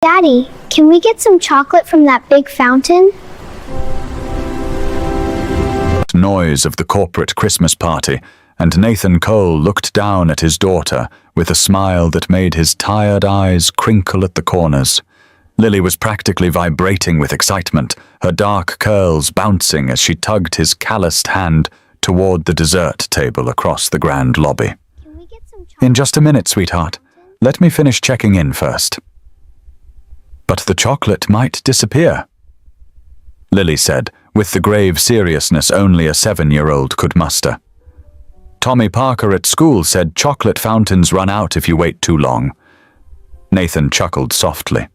Daddy, can we get some chocolate from that big fountain? Noise of the corporate Christmas party, and Nathan Cole looked down at his daughter with a smile that made his tired eyes crinkle at the corners. Lily was practically vibrating with excitement, her dark curls bouncing as she tugged his calloused hand toward the dessert table across the grand lobby. Can we get some chocolate? In just a minute, sweetheart. Let me finish checking in first. But the chocolate might disappear, Lily said, with the grave seriousness only a 7-year-old could muster. Tommy Parker at school said chocolate fountains run out if you wait too long. Nathan chuckled softly.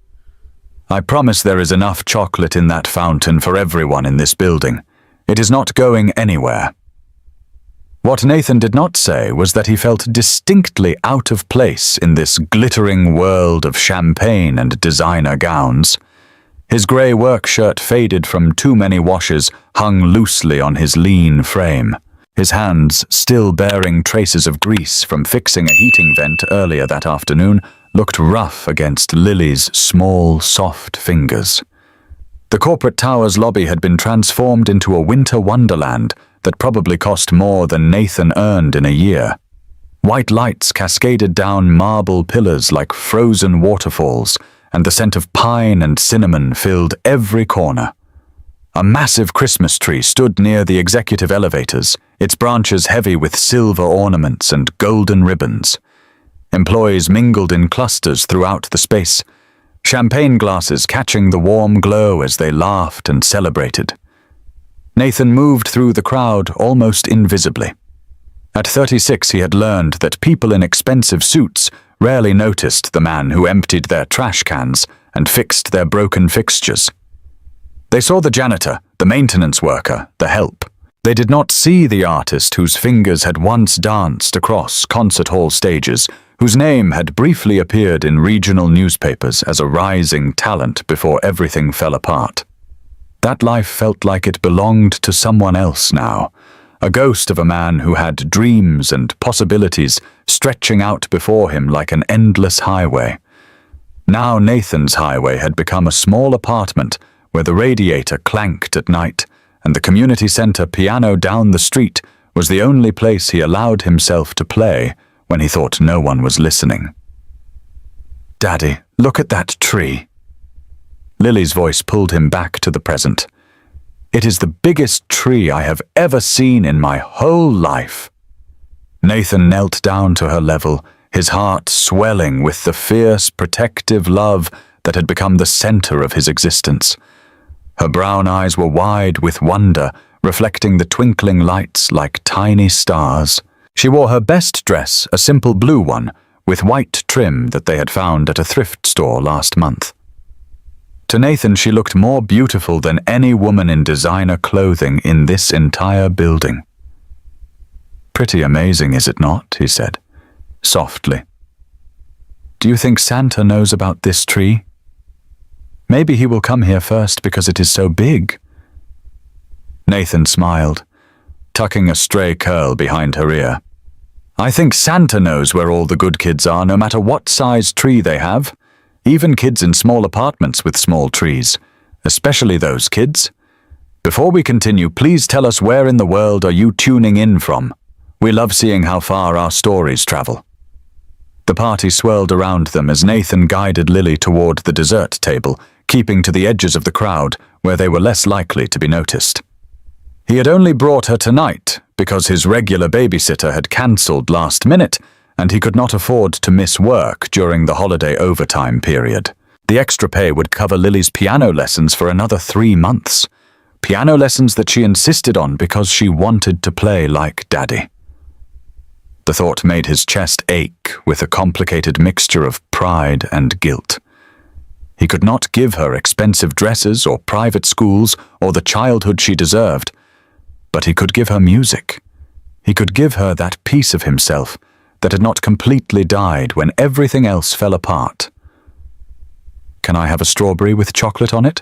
I promise there is enough chocolate in that fountain for everyone in this building. It is not going anywhere. What Nathan did not say was that he felt distinctly out of place in this glittering world of champagne and designer gowns. His grey work shirt, faded from too many washes, hung loosely on his lean frame, his hands, still bearing traces of grease from fixing a heating vent earlier that afternoon, looked rough against Lily's small, soft fingers. The corporate tower's lobby had been transformed into a winter wonderland that probably cost more than Nathan earned in a year. White lights cascaded down marble pillars like frozen waterfalls, and the scent of pine and cinnamon filled every corner. A massive Christmas tree stood near the executive elevators, its branches heavy with silver ornaments and golden ribbons. Employees mingled in clusters throughout the space, champagne glasses catching the warm glow as they laughed and celebrated. Nathan moved through the crowd almost invisibly. At 36, he had learned that people in expensive suits rarely noticed the man who emptied their trash cans and fixed their broken fixtures. They saw the janitor, the maintenance worker, the help. They did not see the artist whose fingers had once danced across concert hall stages, whose name had briefly appeared in regional newspapers as a rising talent before everything fell apart. That life felt like it belonged to someone else now, a ghost of a man who had dreams and possibilities stretching out before him like an endless highway. Now Nathan's highway had become a small apartment where the radiator clanked at night, and the community center piano down the street was the only place he allowed himself to play when he thought no one was listening. Daddy, look at that tree. Lily's voice pulled him back to the present. It is the biggest tree I have ever seen in my whole life. Nathan knelt down to her level, his heart swelling with the fierce, protective love that had become the center of his existence. Her brown eyes were wide with wonder, reflecting the twinkling lights like tiny stars. She wore her best dress, a simple blue one, with white trim that they had found at a thrift store last month. To Nathan, she looked more beautiful than any woman in designer clothing in this entire building. Pretty amazing, is it not? He said, softly. Do you think Santa knows about this tree? Maybe he will come here first because it is so big. Nathan smiled, tucking a stray curl behind her ear. I think Santa knows where all the good kids are, no matter what size tree they have. Even kids in small apartments with small trees, especially those kids. Before we continue, please tell us where in the world are you tuning in from? We love seeing how far our stories travel. The party swirled around them as Nathan guided Lily toward the dessert table, keeping to the edges of the crowd where they were less likely to be noticed. He had only brought her tonight because his regular babysitter had cancelled last minute, and he could not afford to miss work during the holiday overtime period. The extra pay would cover Lily's piano lessons for another 3 months. Piano lessons that she insisted on because she wanted to play like Daddy. The thought made his chest ache with a complicated mixture of pride and guilt. He could not give her expensive dresses or private schools or the childhood she deserved, but he could give her music. He could give her that piece of himself that had not completely died when everything else fell apart. Can I have a strawberry with chocolate on it?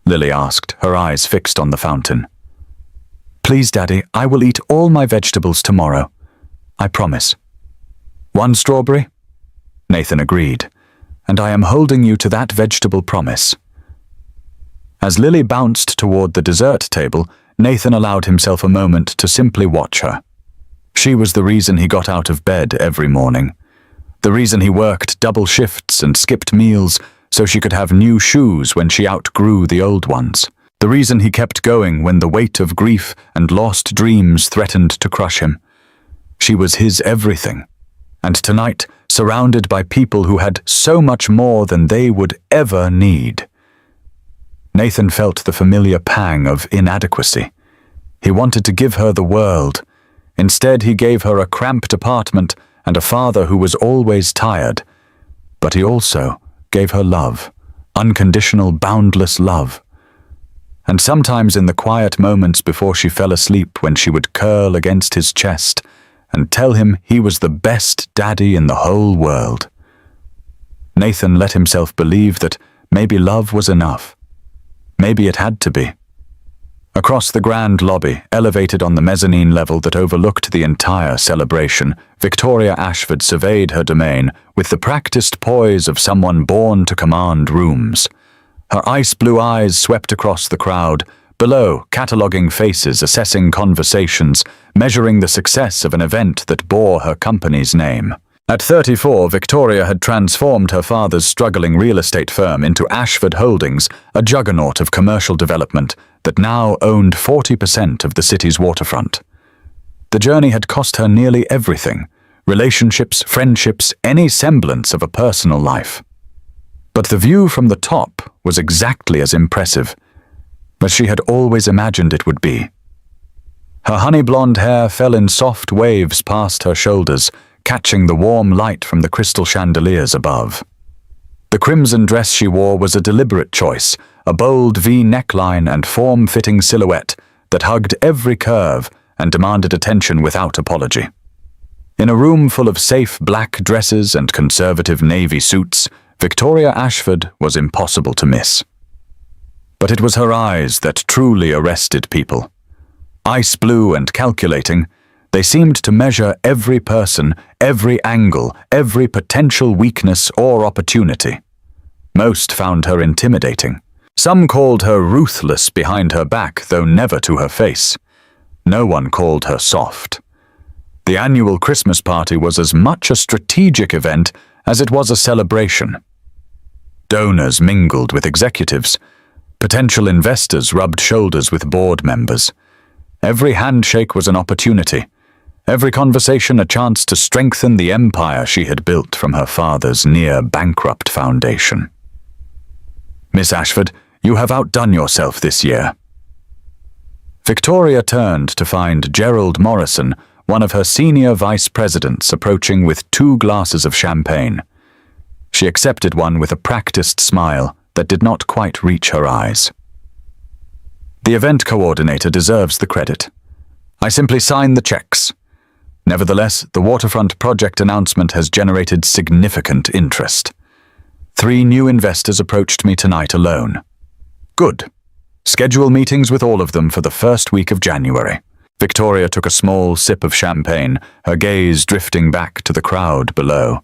Lily asked, her eyes fixed on the fountain. Please, Daddy, I will eat all my vegetables tomorrow. I promise. 1 strawberry? Nathan agreed, and I am holding you to that vegetable promise." As Lily bounced toward the dessert table, Nathan allowed himself a moment to simply watch her. She was the reason he got out of bed every morning. The reason he worked double shifts and skipped meals so she could have new shoes when she outgrew the old ones. The reason he kept going when the weight of grief and lost dreams threatened to crush him. She was his everything. And tonight, surrounded by people who had so much more than they would ever need. Nathan felt the familiar pang of inadequacy. He wanted to give her the world. Instead, he gave her a cramped apartment and a father who was always tired. But he also gave her love, unconditional, boundless love. And sometimes in the quiet moments before she fell asleep, when she would curl against his chest and tell him he was the best daddy in the whole world. Nathan let himself believe that maybe love was enough. Maybe it had to be. Across the grand lobby, elevated on the mezzanine level that overlooked the entire celebration, Victoria Ashford surveyed her domain with the practiced poise of someone born to command rooms. Her ice-blue eyes swept across the crowd, below, cataloguing faces, assessing conversations, measuring the success of an event that bore her company's name. At 34, Victoria had transformed her father's struggling real estate firm into Ashford Holdings, a juggernaut of commercial development that now owned 40% of the city's waterfront. The journey had cost her nearly everything: relationships, friendships, any semblance of a personal life. But the view from the top was exactly as impressive as she had always imagined it would be. Her honey-blonde hair fell in soft waves past her shoulders, catching the warm light from the crystal chandeliers above. The crimson dress she wore was a deliberate choice, a bold V neckline and form-fitting silhouette that hugged every curve and demanded attention without apology. In a room full of safe black dresses and conservative navy suits, Victoria Ashford was impossible to miss. But it was her eyes that truly arrested people. Ice blue and calculating, they seemed to measure every person, every angle, every potential weakness or opportunity. Most found her intimidating. Some called her ruthless behind her back, though never to her face. No one called her soft. The annual Christmas party was as much a strategic event as it was a celebration. Donors mingled with executives. Potential investors rubbed shoulders with board members. Every handshake was an opportunity. Every conversation a chance to strengthen the empire she had built from her father's near-bankrupt foundation. "Miss Ashford, you have outdone yourself this year." Victoria turned to find Gerald Morrison, one of her senior vice presidents, approaching with 2 glasses of champagne. She accepted one with a practiced smile that did not quite reach her eyes. "The event coordinator deserves the credit. I simply sign the checks. Nevertheless, the waterfront project announcement has generated significant interest. 3 new investors approached me tonight alone." "Good. Schedule meetings with all of them for the first week of January." Victoria took a small sip of champagne, her gaze drifting back to the crowd below.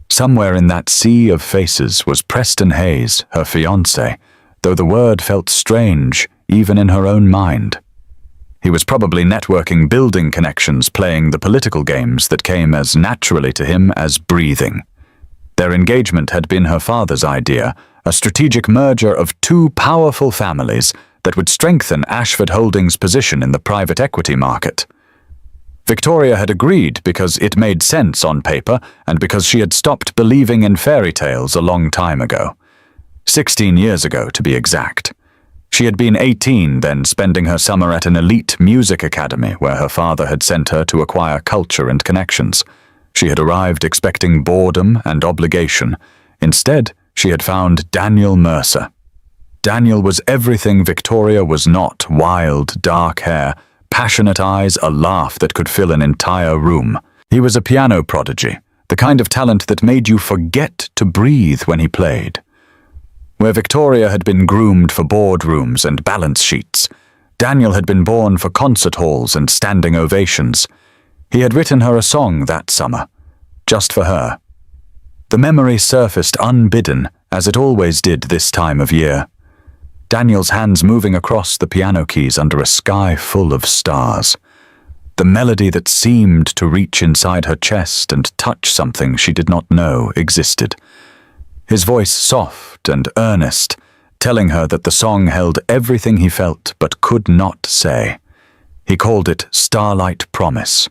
Somewhere in that sea of faces was Preston Hayes, her fiancé, though the word felt strange even in her own mind. He was probably networking building connections, playing the political games that came as naturally to him as breathing. Their engagement had been her father's idea, a strategic merger of 2 powerful families that would strengthen Ashford Holdings' position in the private equity market. Victoria had agreed because it made sense on paper and because she had stopped believing in fairy tales a long time ago. 16 years ago, to be exact. She had been 18 then, spending her summer at an elite music academy where her father had sent her to acquire culture and connections. She had arrived expecting boredom and obligation. Instead, she had found Daniel Mercer. Daniel was everything Victoria was not: wild, dark hair, passionate eyes, a laugh that could fill an entire room. He was a piano prodigy, the kind of talent that made you forget to breathe when he played. Where Victoria had been groomed for boardrooms and balance sheets, Daniel had been born for concert halls and standing ovations. He had written her a song that summer, just for her. The memory surfaced unbidden, as it always did this time of year. Daniel's hands moving across the piano keys under a sky full of stars. The melody that seemed to reach inside her chest and touch something she did not know existed. His voice soft and earnest, telling her that the song held everything he felt but could not say. He called it Starlight Promise.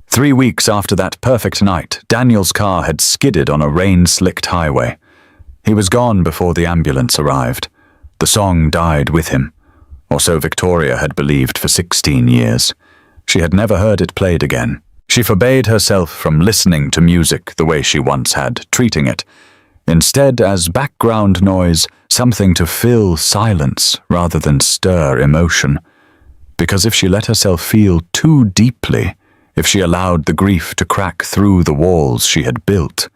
3 weeks after that perfect night, Daniel's car had skidded on a rain-slicked highway. He was gone before the ambulance arrived. The song died with him, or so Victoria had believed for 16 years. She had never heard it played again. She forbade herself from listening to music the way she once had, treating it, instead as background noise, something to fill silence rather than stir emotion. Because if she let herself feel too deeply, if she allowed the grief to crack through the walls she had built,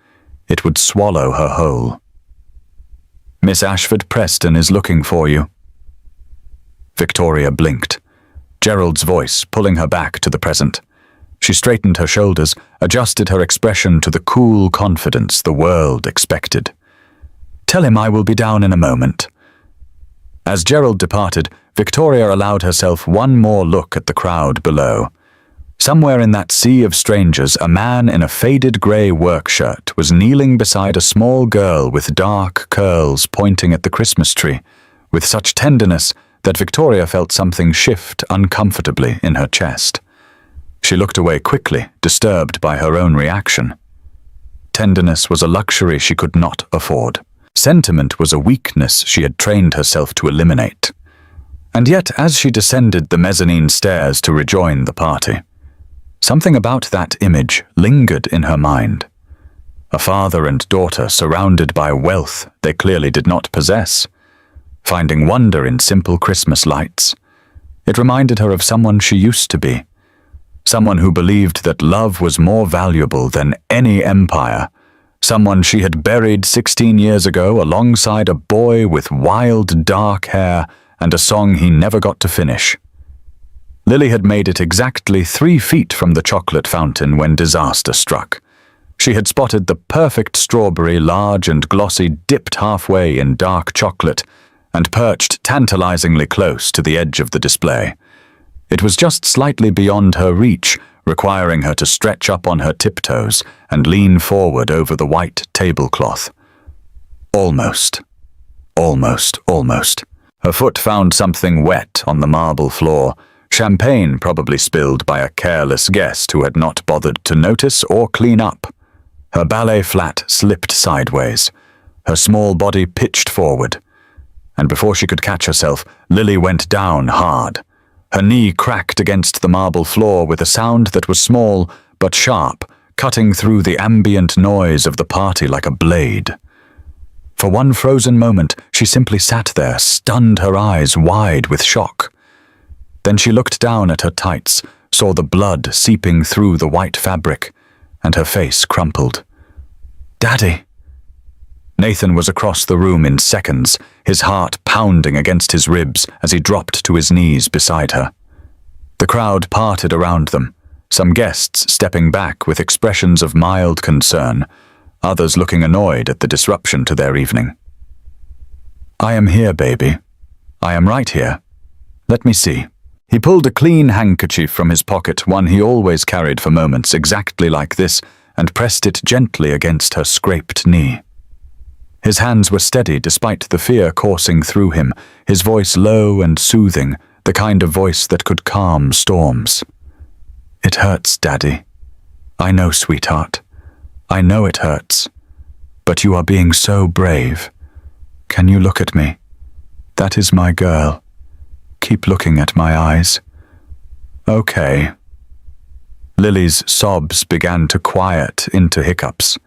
it would swallow her whole. "Miss Ashford Preston is looking for you." Victoria blinked, Gerald's voice pulling her back to the present. She straightened her shoulders, adjusted her expression to the cool confidence the world expected. "Tell him I will be down in a moment." As Gerald departed, Victoria allowed herself one more look at the crowd below. Somewhere in that sea of strangers, a man in a faded grey work shirt was kneeling beside a small girl with dark curls pointing at the Christmas tree, with such tenderness that Victoria felt something shift uncomfortably in her chest. She looked away quickly, disturbed by her own reaction. Tenderness was a luxury she could not afford. Sentiment was a weakness she had trained herself to eliminate. And yet, as she descended the mezzanine stairs to rejoin the party, something about that image lingered in her mind. A father and daughter surrounded by wealth they clearly did not possess, finding wonder in simple Christmas lights. It reminded her of someone she used to be, someone who believed that love was more valuable than any empire, someone she had buried 16 years ago alongside a boy with wild dark hair and a song he never got to finish. Lily had made it exactly 3 feet from the chocolate fountain when disaster struck. She had spotted the perfect strawberry, large and glossy, dipped halfway in dark chocolate, and perched tantalizingly close to the edge of the display. It was just slightly beyond her reach, requiring her to stretch up on her tiptoes and lean forward over the white tablecloth. Almost. Her foot found something wet on the marble floor, champagne probably spilled by a careless guest who had not bothered to notice or clean up. Her ballet flat slipped sideways, her small body pitched forward, and before she could catch herself, Lily went down hard. Her knee cracked against the marble floor with a sound that was small but sharp, cutting through the ambient noise of the party like a blade. For one frozen moment, she simply sat there, stunned, her eyes wide with shock. Then she looked down at her tights, saw the blood seeping through the white fabric, and her face crumpled. "Daddy!" Nathan was across the room in seconds, his heart pounding against his ribs as he dropped to his knees beside her. The crowd parted around them, some guests stepping back with expressions of mild concern, others looking annoyed at the disruption to their evening. "I am here, baby. I am right here. Let me see." He pulled a clean handkerchief from his pocket, one he always carried for moments exactly like this, and pressed it gently against her scraped knee. His hands were steady despite the fear coursing through him, his voice low and soothing, the kind of voice that could calm storms. "It hurts, Daddy. I know, sweetheart. I know it hurts. But you are being so brave. Can you look at me? That is my girl. Keep looking at my eyes." "Okay." Lily's sobs began to quiet into hiccups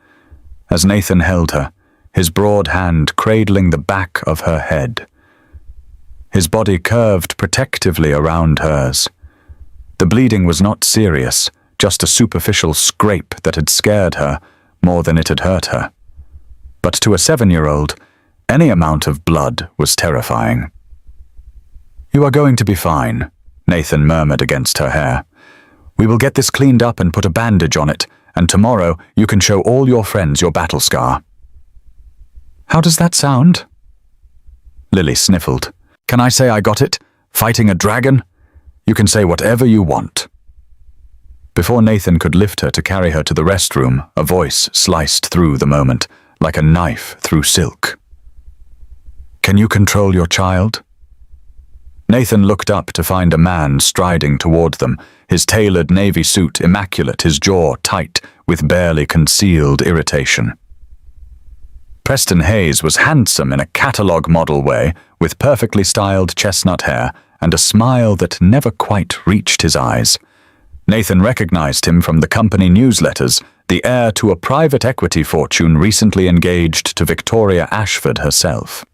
as Nathan held her, his broad hand cradling the back of her head. His body curved protectively around hers. The bleeding was not serious, just a superficial scrape that had scared her more than it had hurt her. But to a 7-year-old, any amount of blood was terrifying. "You are going to be fine," Nathan murmured against her hair. "We will get this cleaned up and put a bandage on it, and tomorrow you can show all your friends your battle scar." "How does that sound?" Lily sniffled. "Can I say I got it? Fighting a dragon? You can say whatever you want." Before Nathan could lift her to carry her to the restroom, a voice sliced through the moment, like a knife through silk. "Can you control your child?" Nathan looked up to find a man striding toward them, his tailored navy suit immaculate, his jaw tight with barely concealed irritation. Preston Hayes was handsome in a catalogue model way, with perfectly styled chestnut hair and a smile that never quite reached his eyes. Nathan recognized him from the company newsletters, the heir to a private equity fortune recently engaged to Victoria Ashford herself.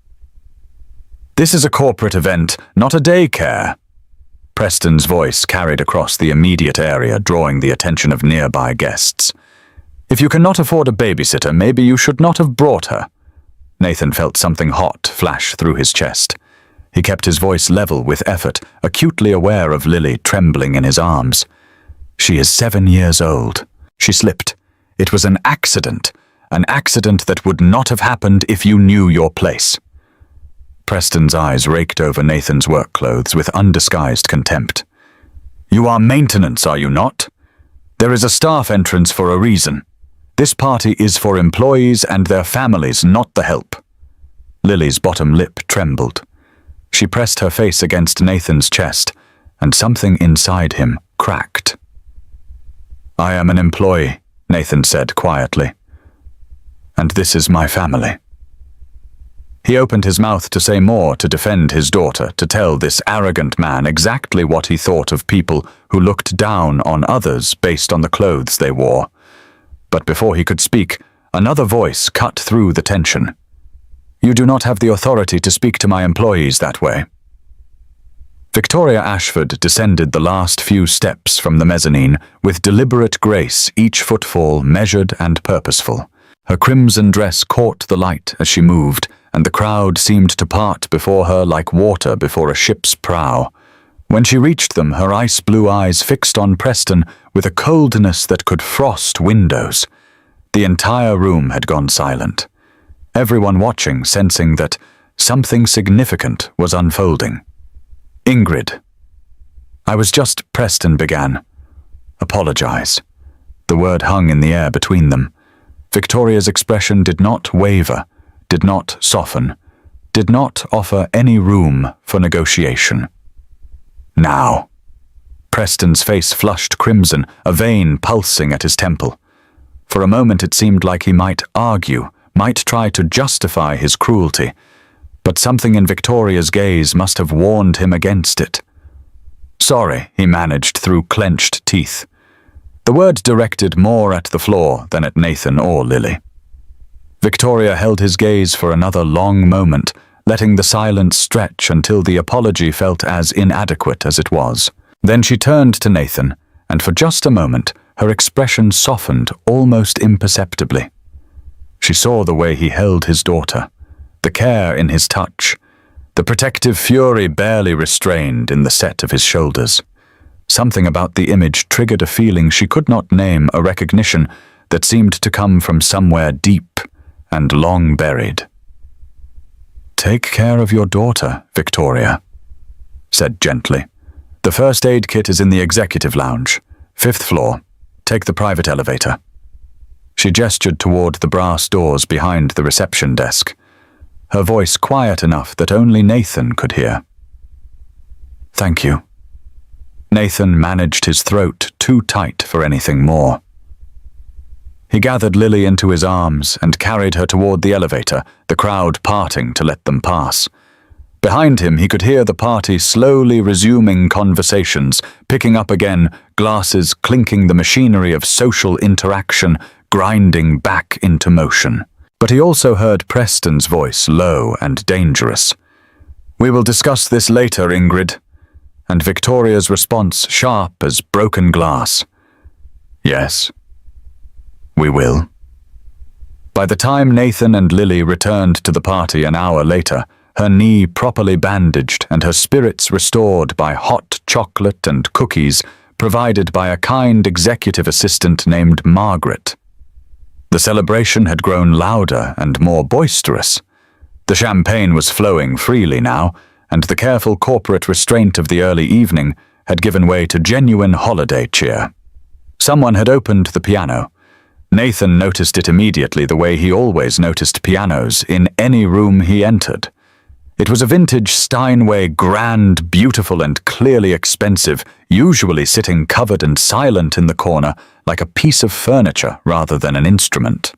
"This is a corporate event, not a daycare." Preston's voice carried across the immediate area, drawing the attention of nearby guests. "If you cannot afford a babysitter, maybe you should not have brought her." Nathan felt something hot flash through his chest. He kept his voice level with effort, acutely aware of Lily trembling in his arms. "She is 7 years old." She slipped. "It was an accident that would not have happened if you knew your place." Preston's eyes raked over Nathan's work clothes with undisguised contempt. "You are maintenance, are you not? There is a staff entrance for a reason. This party is for employees and their families, not the help." Lily's bottom lip trembled. She pressed her face against Nathan's chest, and something inside him cracked. "I am an employee," Nathan said quietly. "And this is my family." He opened his mouth to say more, to defend his daughter, to tell this arrogant man exactly what he thought of people who looked down on others based on the clothes they wore. But before he could speak, another voice cut through the tension. "You do not have the authority to speak to my employees that way." Victoria Ashford descended the last few steps from the mezzanine with deliberate grace, each footfall measured and purposeful. Her crimson dress caught the light as she moved, and the crowd seemed to part before her like water before a ship's prow. When she reached them, her ice-blue eyes fixed on Preston with a coldness that could frost windows. The entire room had gone silent, everyone watching, sensing that something significant was unfolding. "Ingrid." "I was just," Preston began. "Apologize." The word hung in the air between them. Victoria's expression did not waver, did not soften, did not offer any room for negotiation. "Now." Preston's face flushed crimson, a vein pulsing at his temple. For a moment it seemed like he might argue, might try to justify his cruelty, but something in Victoria's gaze must have warned him against it. "Sorry," he managed through clenched teeth. The word directed more at the floor than at Nathan or Lily. Victoria held his gaze for another long moment, letting the silence stretch until the apology felt as inadequate as it was. Then she turned to Nathan, and for just a moment her expression softened almost imperceptibly. She saw the way he held his daughter, the care in his touch, the protective fury barely restrained in the set of his shoulders. Something about the image triggered a feeling she could not name, a recognition that seemed to come from somewhere deep and long buried. "Take care of your daughter, Victoria," said gently. "The first aid kit is in the executive lounge, 5th floor. Take the private elevator." She gestured toward the brass doors behind the reception desk, her voice quiet enough that only Nathan could hear. "Thank you." Nathan managed his throat too tight for anything more. He gathered Lily into his arms and carried her toward the elevator, the crowd parting to let them pass. Behind him, he could hear the party slowly resuming conversations, picking up again, glasses clinking, the machinery of social interaction grinding back into motion. But he also heard Preston's voice, low and dangerous. "We will discuss this later, Ingrid." And Victoria's response sharp as broken glass. "Yes, we will." By the time Nathan and Lily returned to the party an hour later, her knee properly bandaged and her spirits restored by hot chocolate and cookies, provided by a kind executive assistant named Margaret. The celebration had grown louder and more boisterous. The champagne was flowing freely now, and the careful corporate restraint of the early evening had given way to genuine holiday cheer. Someone had opened the piano. Nathan noticed it immediately the way he always noticed pianos in any room he entered. It was a vintage Steinway, grand, beautiful, and clearly expensive, usually sitting covered and silent in the corner like a piece of furniture rather than an instrument.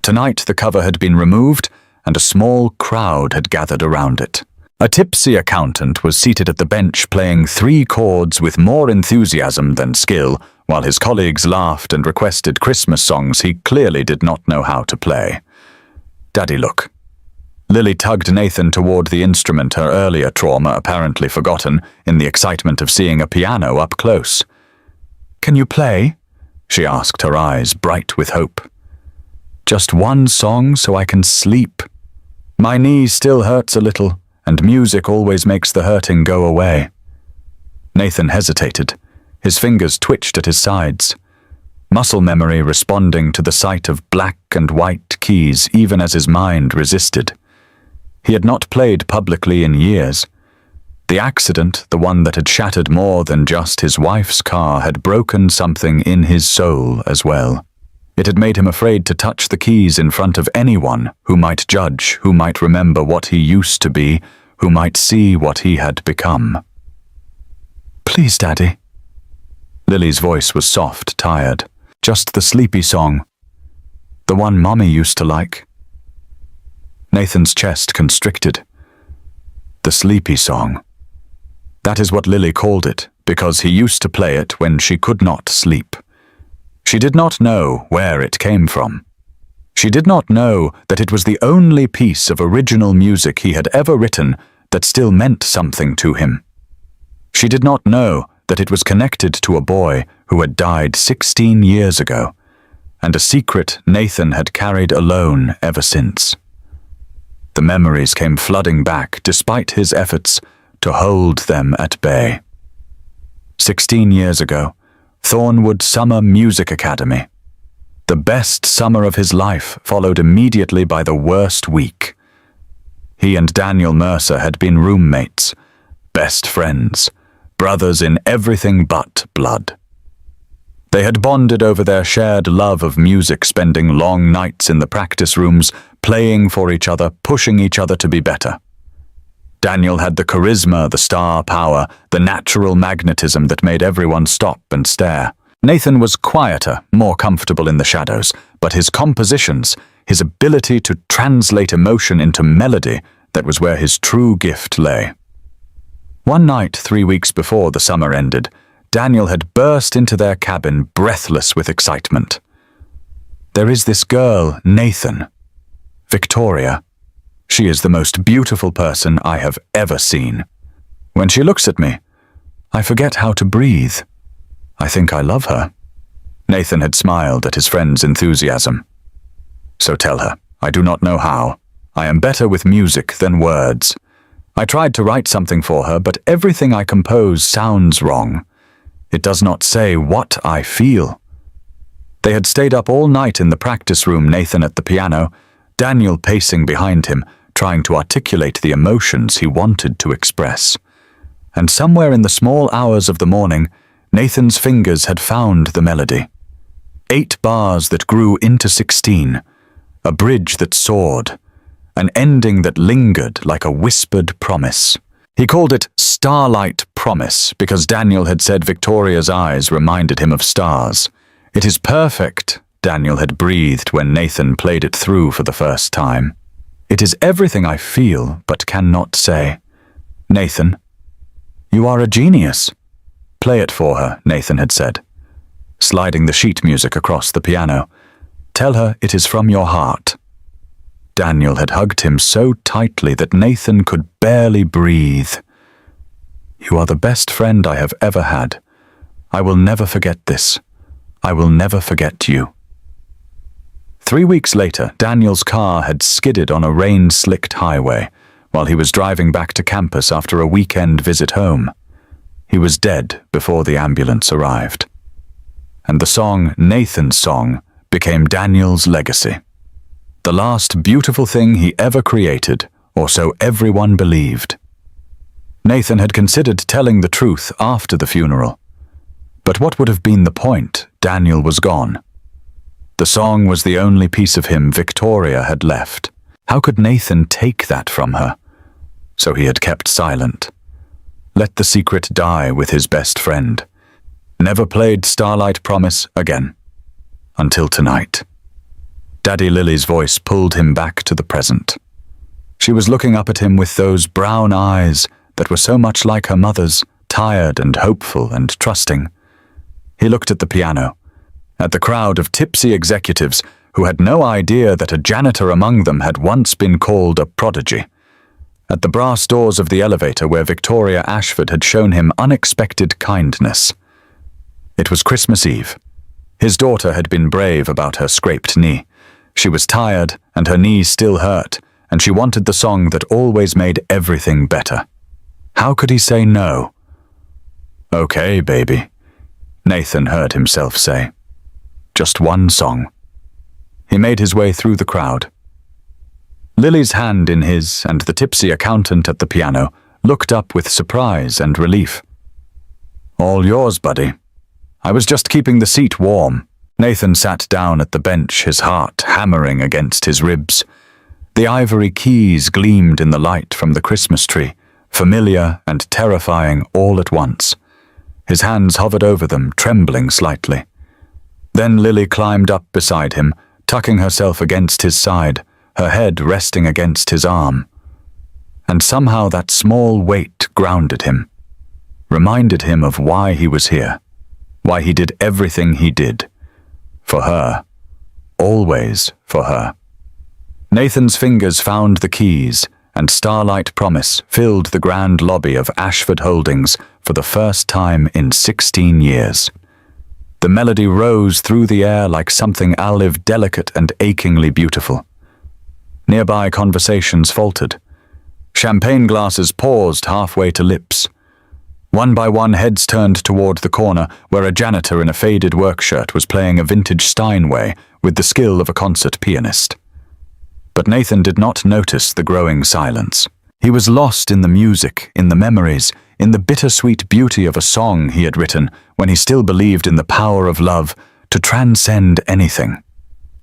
Tonight the cover had been removed, and a small crowd had gathered around it. A tipsy accountant was seated at the bench playing 3 chords with more enthusiasm than skill, while his colleagues laughed and requested Christmas songs he clearly did not know how to play. "Daddy, look." Lily tugged Nathan toward the instrument, her earlier trauma apparently forgotten in the excitement of seeing a piano up close. "Can you play?" she asked, her eyes bright with hope. "Just one song so I can sleep. My knee still hurts a little, and music always makes the hurting go away." Nathan hesitated. His fingers twitched at his sides. Muscle memory responding to the sight of black and white keys even as his mind resisted. He had not played publicly in years. The accident, the one that had shattered more than just his wife's car, had broken something in his soul as well. It had made him afraid to touch the keys in front of anyone who might judge, who might remember what he used to be, who might see what he had become. "Please, Daddy." Lily's voice was soft, tired. "Just the sleepy song. The one Mommy used to like." Nathan's chest constricted. The sleepy song. That is what Lily called it, because he used to play it when she could not sleep. She did not know where it came from. She did not know that it was the only piece of original music he had ever written that still meant something to him. She did not know that it was connected to a boy who had died 16 years ago, and a secret Nathan had carried alone ever since. The memories came flooding back despite his efforts to hold them at bay. 16 years ago, Thornwood Summer Music Academy. The best summer of his life followed immediately by the worst week. He and Daniel Mercer had been roommates, best friends, brothers in everything but blood. They had bonded over their shared love of music, spending long nights in the practice rooms, playing for each other, pushing each other to be better. Daniel had the charisma, the star power, the natural magnetism that made everyone stop and stare. Nathan was quieter, more comfortable in the shadows, but his compositions, his ability to translate emotion into melody, that was where his true gift lay. One night, 3 weeks before the summer ended, Daniel had burst into their cabin, breathless with excitement. "There is this girl, Nathan. Victoria. She is the most beautiful person I have ever seen. When she looks at me, I forget how to breathe. I think I love her." Nathan had smiled at his friend's enthusiasm. "So tell her, I do not know how. I am better with music than words. I tried to write something for her, but everything I compose sounds wrong. It does not say what I feel." They had stayed up all night in the practice room, Nathan at the piano, Daniel pacing behind him, trying to articulate the emotions he wanted to express. And somewhere in the small hours of the morning, Nathan's fingers had found the melody. 8 bars that grew into 16, a bridge that soared, an ending that lingered like a whispered promise. He called it Starlight Promise because Daniel had said Victoria's eyes reminded him of stars. "It is perfect," Daniel had breathed when Nathan played it through for the first time. "It is everything I feel but cannot say. Nathan, you are a genius." "Play it for her," Nathan had said, sliding the sheet music across the piano. "Tell her it is from your heart." Daniel had hugged him so tightly that Nathan could barely breathe. "You are the best friend I have ever had. I will never forget this. I will never forget you." 3 weeks later, Daniel's car had skidded on a rain-slicked highway while he was driving back to campus after a weekend visit home. He was dead before the ambulance arrived. And the song, Nathan's song, became Daniel's legacy. The last beautiful thing he ever created, or so everyone believed. Nathan had considered telling the truth after the funeral. But what would have been the point? Daniel was gone. The song was the only piece of him Victoria had left. How could Nathan take that from her? So he had kept silent. Let the secret die with his best friend. Never played Starlight Promise again. Until tonight. Daddy Lily's voice pulled him back to the present. She was looking up at him with those brown eyes that were so much like her mother's, tired and hopeful and trusting. He looked at the piano, at the crowd of tipsy executives who had no idea that a janitor among them had once been called a prodigy, at the brass doors of the elevator where Victoria Ashford had shown him unexpected kindness. It was Christmas Eve. His daughter had been brave about her scraped knee. She was tired and her knee still hurt, and she wanted the song that always made everything better. How could he say no? "Okay, baby," Nathan heard himself say. Just one song. He made his way through the crowd. Lily's hand in his, and the tipsy accountant at the piano looked up with surprise and relief. "All yours, buddy. I was just keeping the seat warm." Nathan sat down at the bench, his heart hammering against his ribs. The ivory keys gleamed in the light from the Christmas tree, familiar and terrifying all at once. His hands hovered over them, trembling slightly. Then Lily climbed up beside him, tucking herself against his side, her head resting against his arm. And somehow that small weight grounded him, reminded him of why he was here, why he did everything he did. For her. Always for her. Nathan's fingers found the keys, and Starlight Promise filled the grand lobby of Ashford Holdings for the first time in 16 years. The melody rose through the air like something alive, delicate and achingly beautiful. Nearby conversations faltered. Champagne glasses paused halfway to lips. One by one, heads turned toward the corner where a janitor in a faded work shirt was playing a vintage Steinway with the skill of a concert pianist. But Nathan did not notice the growing silence. He was lost in the music, in the memories, in the bittersweet beauty of a song he had written when he still believed in the power of love to transcend anything.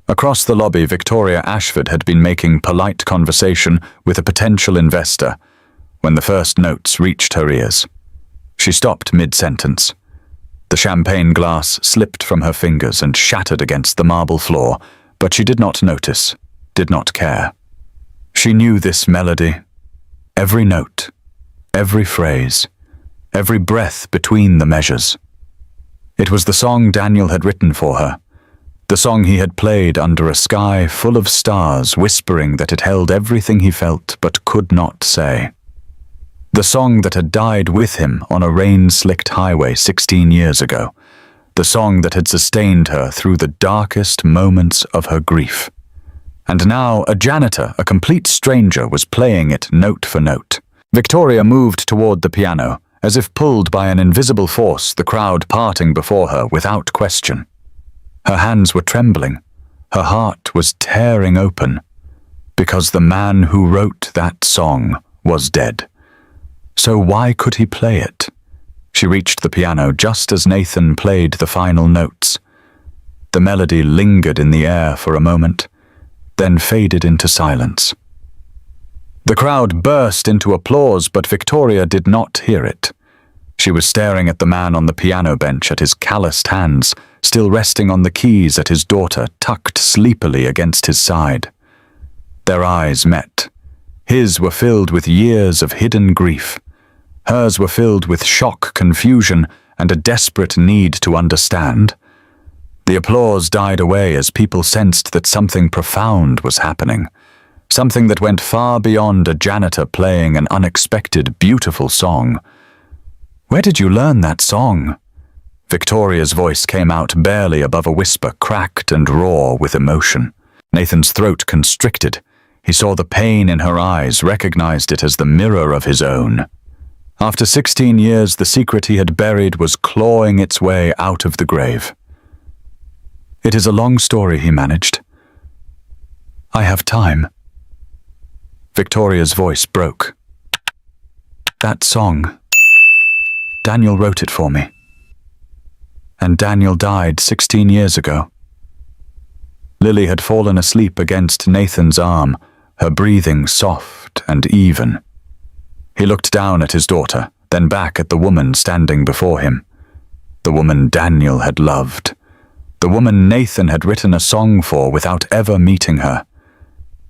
Across the lobby, Victoria Ashford had been making polite conversation with a potential investor when the first notes reached her ears. She stopped mid-sentence. The champagne glass slipped from her fingers and shattered against the marble floor, but she did not notice, did not care. She knew this melody, every note, every phrase, every breath between the measures. It was the song Daniel had written for her, the song he had played under a sky full of stars, whispering that it held everything he felt but could not say. The song that had died with him on a rain-slicked highway 16 years ago. The song that had sustained her through the darkest moments of her grief. And now a janitor, a complete stranger, was playing it note for note. Victoria moved toward the piano, as if pulled by an invisible force, the crowd parting before her without question. Her hands were trembling. Her heart was tearing open. Because the man who wrote that song was dead. So why could he play it? She reached the piano just as Nathan played the final notes. The melody lingered in the air for a moment, then faded into silence. The crowd burst into applause, but Victoria did not hear it. She was staring at the man on the piano bench, at his calloused hands, still resting on the keys, at his daughter tucked sleepily against his side. Their eyes met. His were filled with years of hidden grief. Hers were filled with shock, confusion, and a desperate need to understand. The applause died away as people sensed that something profound was happening. Something that went far beyond a janitor playing an unexpected, beautiful song. "Where did you learn that song?" Victoria's voice came out barely above a whisper, cracked and raw with emotion. Nathan's throat constricted. He saw the pain in her eyes, recognized it as the mirror of his own. After 16 years, the secret he had buried was clawing its way out of the grave. It is a long story, he managed. I have time. Victoria's voice broke. That song. Daniel wrote it for me. And Daniel died 16 years ago. Lily had fallen asleep against Nathan's arm, her breathing soft and even. He looked down at his daughter, then back at the woman standing before him. The woman Daniel had loved. The woman Nathan had written a song for without ever meeting her.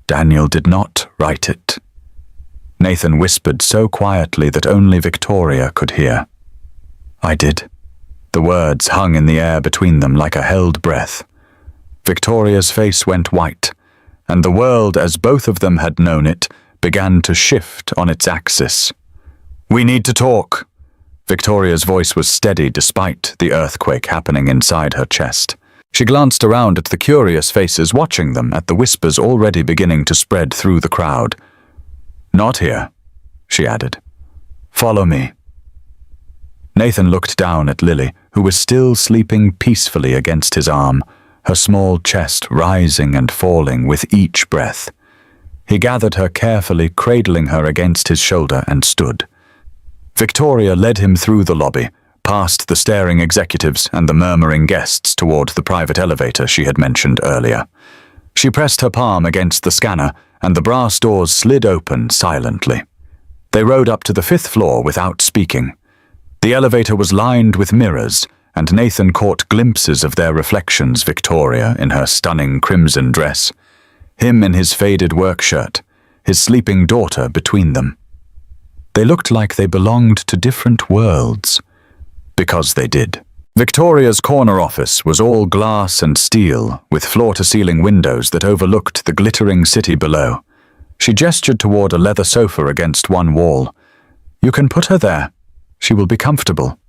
Daniel did not write it. Nathan whispered so quietly that only Victoria could hear. I did. The words hung in the air between them like a held breath. Victoria's face went white, and the world, as both of them had known it, began to shift on its axis. We need to talk. Victoria's voice was steady despite the earthquake happening inside her chest. She glanced around at the curious faces watching them, at the whispers already beginning to spread through the crowd. Not here, she added. Follow me. Nathan looked down at Lily, who was still sleeping peacefully against his arm, her small chest rising and falling with each breath. He gathered her carefully, cradling her against his shoulder, and stood. Victoria led him through the lobby, past the staring executives and the murmuring guests toward the private elevator she had mentioned earlier. She pressed her palm against the scanner, and the brass doors slid open silently. They rode up to the 5th floor without speaking. The elevator was lined with mirrors, and Nathan caught glimpses of their reflections, Victoria in her stunning crimson dress, him in his faded work shirt, his sleeping daughter between them. They looked like they belonged to different worlds. Because they did. Victoria's corner office was all glass and steel, with floor-to-ceiling windows that overlooked the glittering city below. She gestured toward a leather sofa against one wall. You can put her there. She will be comfortable.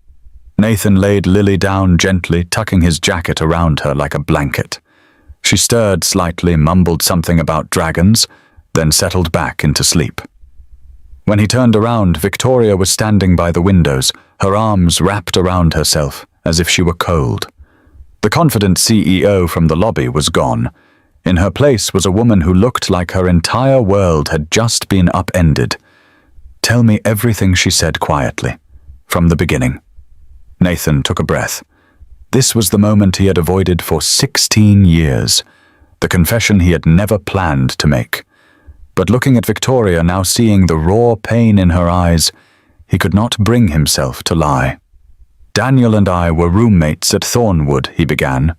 Nathan laid Lily down gently, tucking his jacket around her like a blanket. She stirred slightly, mumbled something about dragons, then settled back into sleep. When he turned around, Victoria was standing by the windows, her arms wrapped around herself, as if she were cold. The confident CEO from the lobby was gone. In her place was a woman who looked like her entire world had just been upended. Tell me everything, she said quietly, from the beginning. Nathan took a breath. This was the moment he had avoided for 16 years, the confession he had never planned to make. But looking at Victoria, now seeing the raw pain in her eyes, he could not bring himself to lie. Daniel and I were roommates at Thornwood, he began.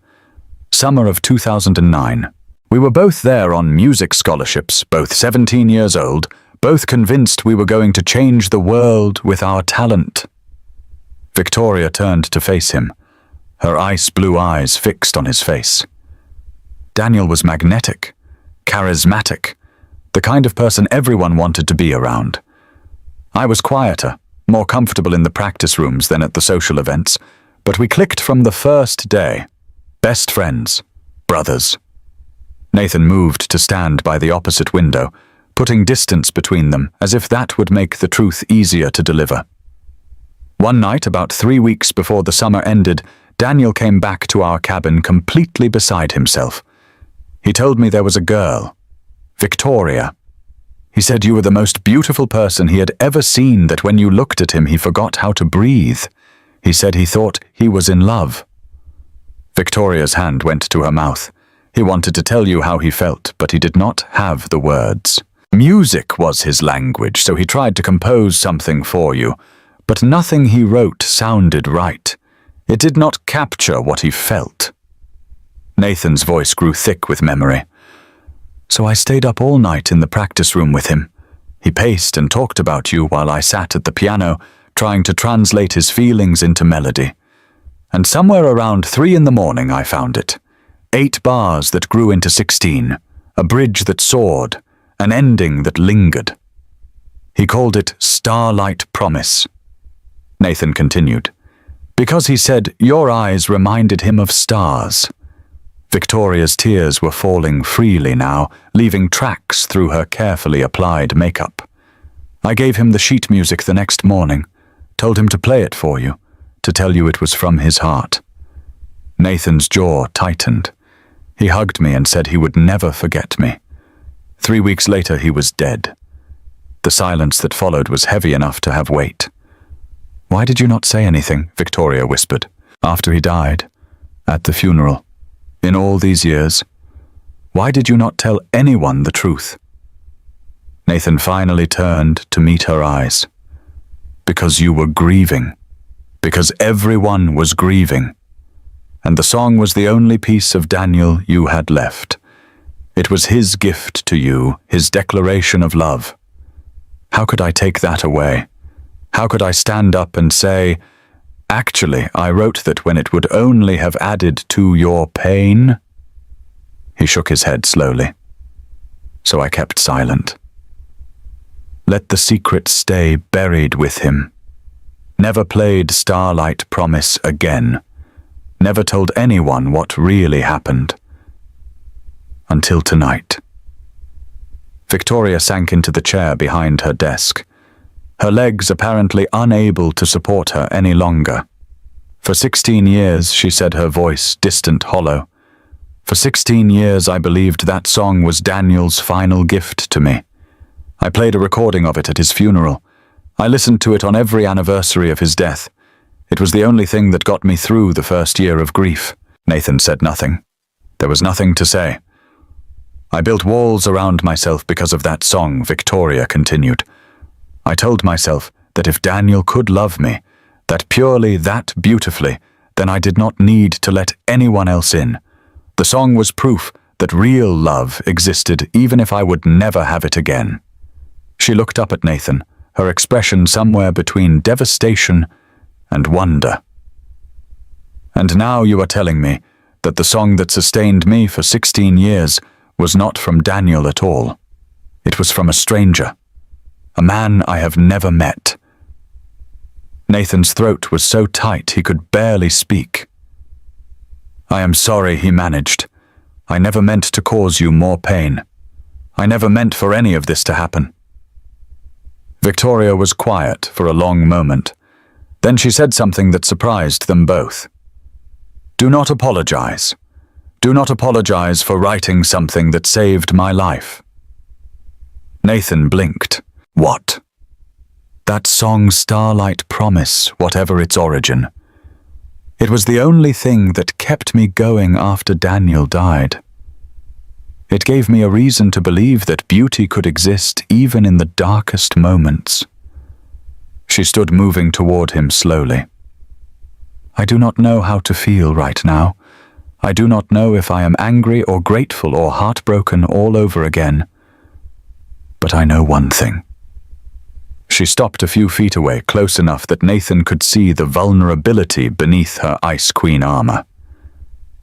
Summer of 2009. We were both there on music scholarships, both 17 years old, both convinced we were going to change the world with our talent. Victoria turned to face him, her ice-blue eyes fixed on his face. Daniel was magnetic, charismatic, the kind of person everyone wanted to be around. I was quieter, more comfortable in the practice rooms than at the social events, but we clicked from the first day. Best friends, brothers. Nathan moved to stand by the opposite window, putting distance between them, as if that would make the truth easier to deliver. One night, about 3 weeks before the summer ended, Daniel came back to our cabin completely beside himself. He told me there was a girl, Victoria. He said you were the most beautiful person he had ever seen, that when you looked at him he forgot how to breathe. He said he thought he was in love. Victoria's hand went to her mouth. He wanted to tell you how he felt, but he did not have the words. Music was his language, so he tried to compose something for you, but nothing he wrote sounded right. It did not capture what he felt. Nathan's voice grew thick with memory. So I stayed up all night in the practice room with him. He paced and talked about you while I sat at the piano, trying to translate his feelings into melody. And somewhere around 3 in the morning I found it. 8 bars that grew into 16, a bridge that soared, an ending that lingered. He called it Starlight Promise. Nathan continued, because he said your eyes reminded him of stars. Victoria's tears were falling freely now, leaving tracks through her carefully applied makeup. I gave him the sheet music the next morning, told him to play it for you, to tell you it was from his heart. Nathan's jaw tightened. He hugged me and said he would never forget me. 3 weeks later, he was dead. The silence that followed was heavy enough to have weight. "Why did you not say anything?" Victoria whispered. "After he died, at the funeral, in all these years, why did you not tell anyone the truth?" Nathan finally turned to meet her eyes. "Because you were grieving. Because everyone was grieving. And the song was the only piece of Daniel you had left. It was his gift to you, his declaration of love. How could I take that away? How could I stand up and say, 'Actually, I wrote that when it would only have added to your pain'?" He shook his head slowly. So I kept silent. Let the secret stay buried with him. Never played Starlight Promise again. Never told anyone what really happened. Until tonight. Victoria sank into the chair behind her desk, her legs apparently unable to support her any longer. "For 16 years, she said, her voice distant, hollow. "For 16 years I believed that song was Daniel's final gift to me. I played a recording of it at his funeral. I listened to it on every anniversary of his death. It was the only thing that got me through the first year of grief." Nathan said nothing. There was nothing to say. "I built walls around myself because of that song," Victoria continued. "I told myself that if Daniel could love me, that purely, that beautifully, then I did not need to let anyone else in. The song was proof that real love existed even if I would never have it again." She looked up at Nathan, her expression somewhere between devastation and wonder. "And now you are telling me that the song that sustained me for 16 years was not from Daniel at all. It was from a stranger, a man I have never met." Nathan's throat was so tight he could barely speak. "I am sorry," he managed. "I never meant to cause you more pain. I never meant for any of this to happen." Victoria was quiet for a long moment. Then she said something that surprised them both. "Do not apologize. Do not apologize for writing something that saved my life." Nathan blinked. "What?" "That song Starlight Promise, whatever its origin. It was the only thing that kept me going after Daniel died. It gave me a reason to believe that beauty could exist even in the darkest moments." She stood moving toward him slowly. "I do not know how to feel right now. I do not know if I am angry or grateful or heartbroken all over again. But I know one thing." She stopped a few feet away, close enough that Nathan could see the vulnerability beneath her Ice Queen armor.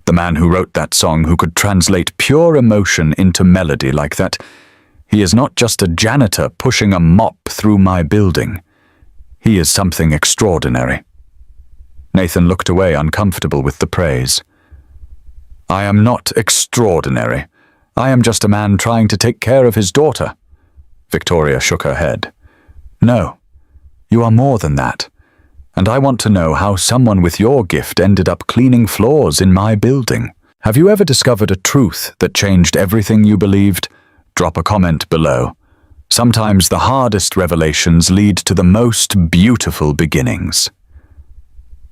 The man who wrote that song, who could translate pure emotion into melody like that, he is not just a janitor pushing a mop through my building. He is something extraordinary. Nathan looked away, uncomfortable with the praise. "I am not extraordinary. I am just a man trying to take care of his daughter." Victoria shook her head. "No, you are more than that. And I want to know how someone with your gift ended up cleaning floors in my building. Have you ever discovered a truth that changed everything you believed? Drop a comment below. Sometimes the hardest revelations lead to the most beautiful beginnings."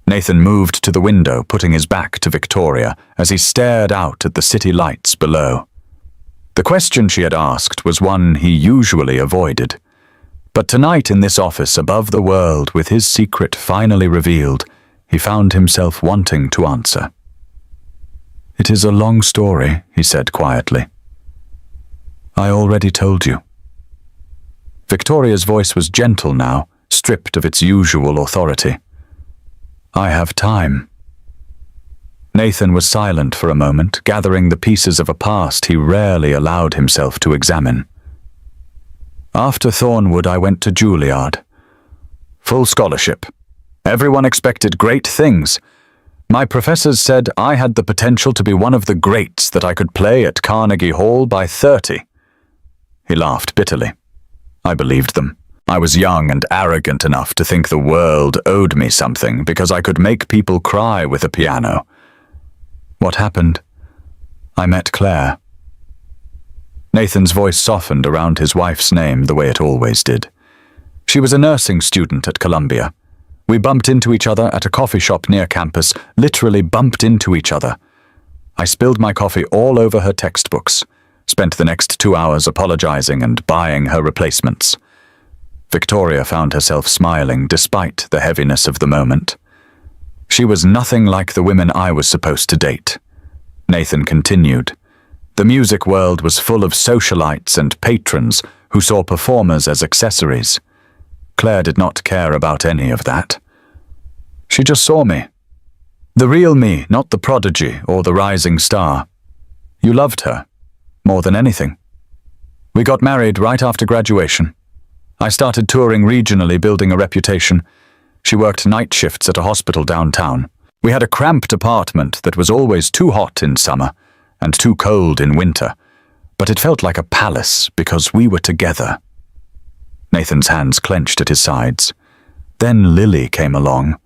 Nathan moved to the window, putting his back to Victoria as he stared out at the city lights below. The question she had asked was one he usually avoided. But tonight in this office above the world, with his secret finally revealed, he found himself wanting to answer. "It is a long story," he said quietly. "I already told you." Victoria's voice was gentle now, stripped of its usual authority. "I have time." Nathan was silent for a moment, gathering the pieces of a past he rarely allowed himself to examine. "After Thornwood, I went to Juilliard. Full scholarship. Everyone expected great things. My professors said I had the potential to be one of the greats, that I could play at Carnegie Hall by 30. He laughed bitterly. I believed them. I was young and arrogant enough to think the world owed me something because I could make people cry with a piano. What happened? I met Claire. Nathan's voice softened around his wife's name the way it always did. She was a nursing student at Columbia. We bumped into each other at a coffee shop near campus, literally bumped into each other. I spilled my coffee all over her textbooks, spent the next 2 hours apologizing and buying her replacements. Victoria found herself smiling despite the heaviness of the moment. She was nothing like the women I was supposed to date. Nathan continued. The music world was full of socialites and patrons who saw performers as accessories. Claire did not care about any of that. She just saw me. The real me, not the prodigy or the rising star. You loved her, more than anything. We got married right after graduation. I started touring regionally, building a reputation. She worked night shifts at a hospital downtown. We had a cramped apartment that was always too hot in summer and too cold in winter, but it felt like a palace because we were together. Nathan's hands clenched at his sides. Then Lily came along,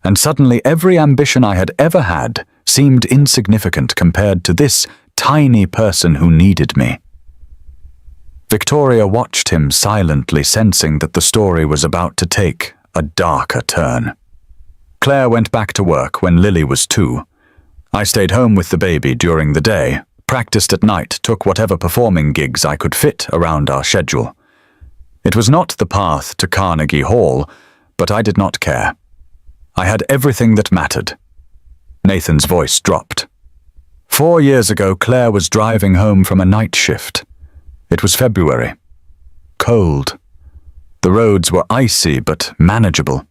and suddenly every ambition I had ever had seemed insignificant compared to this tiny person who needed me. Victoria watched him silently, sensing that the story was about to take a darker turn. Claire went back to work when Lily was 2. I stayed home with the baby during the day, practiced at night, took whatever performing gigs I could fit around our schedule. It was not the path to Carnegie Hall, but I did not care. I had everything that mattered. Nathan's voice dropped. 4 years ago, Claire was driving home from a night shift. It was February. Cold. The roads were icy but manageable.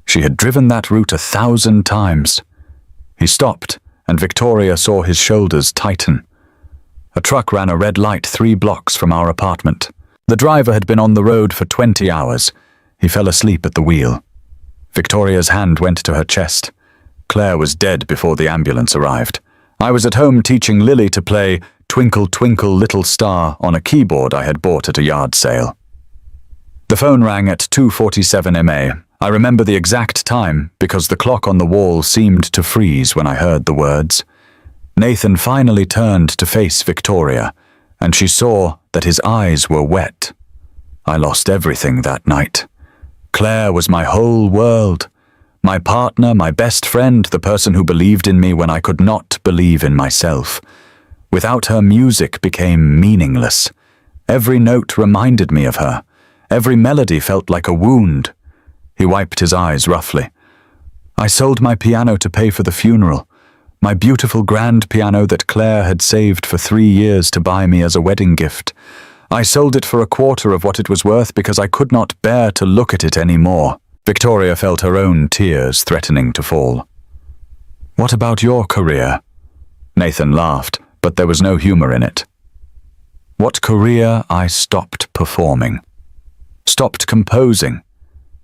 She had driven that route 1,000 times. He stopped, and Victoria saw his shoulders tighten. A truck ran a red light 3 blocks from our apartment. The driver had been on the road for 20 hours. He fell asleep at the wheel. Victoria's hand went to her chest. Claire was dead before the ambulance arrived. I was at home teaching Lily to play Twinkle, Twinkle, Little Star on a keyboard I had bought at a yard sale. The phone rang at 2:47 MA. I remember the exact time because the clock on the wall seemed to freeze when I heard the words. Nathan finally turned to face Victoria, and she saw that his eyes were wet. I lost everything that night. Claire was my whole world. My partner, my best friend, the person who believed in me when I could not believe in myself. Without her, music became meaningless. Every note reminded me of her. Every melody felt like a wound. He wiped his eyes roughly. I sold my piano to pay for the funeral. My beautiful grand piano that Claire had saved for 3 years to buy me as a wedding gift. I sold it for 1/4 of what it was worth because I could not bear to look at it any more. Victoria felt her own tears threatening to fall. What about your career? Nathan laughed, but there was no humor in it. What career? I stopped performing. Stopped composing.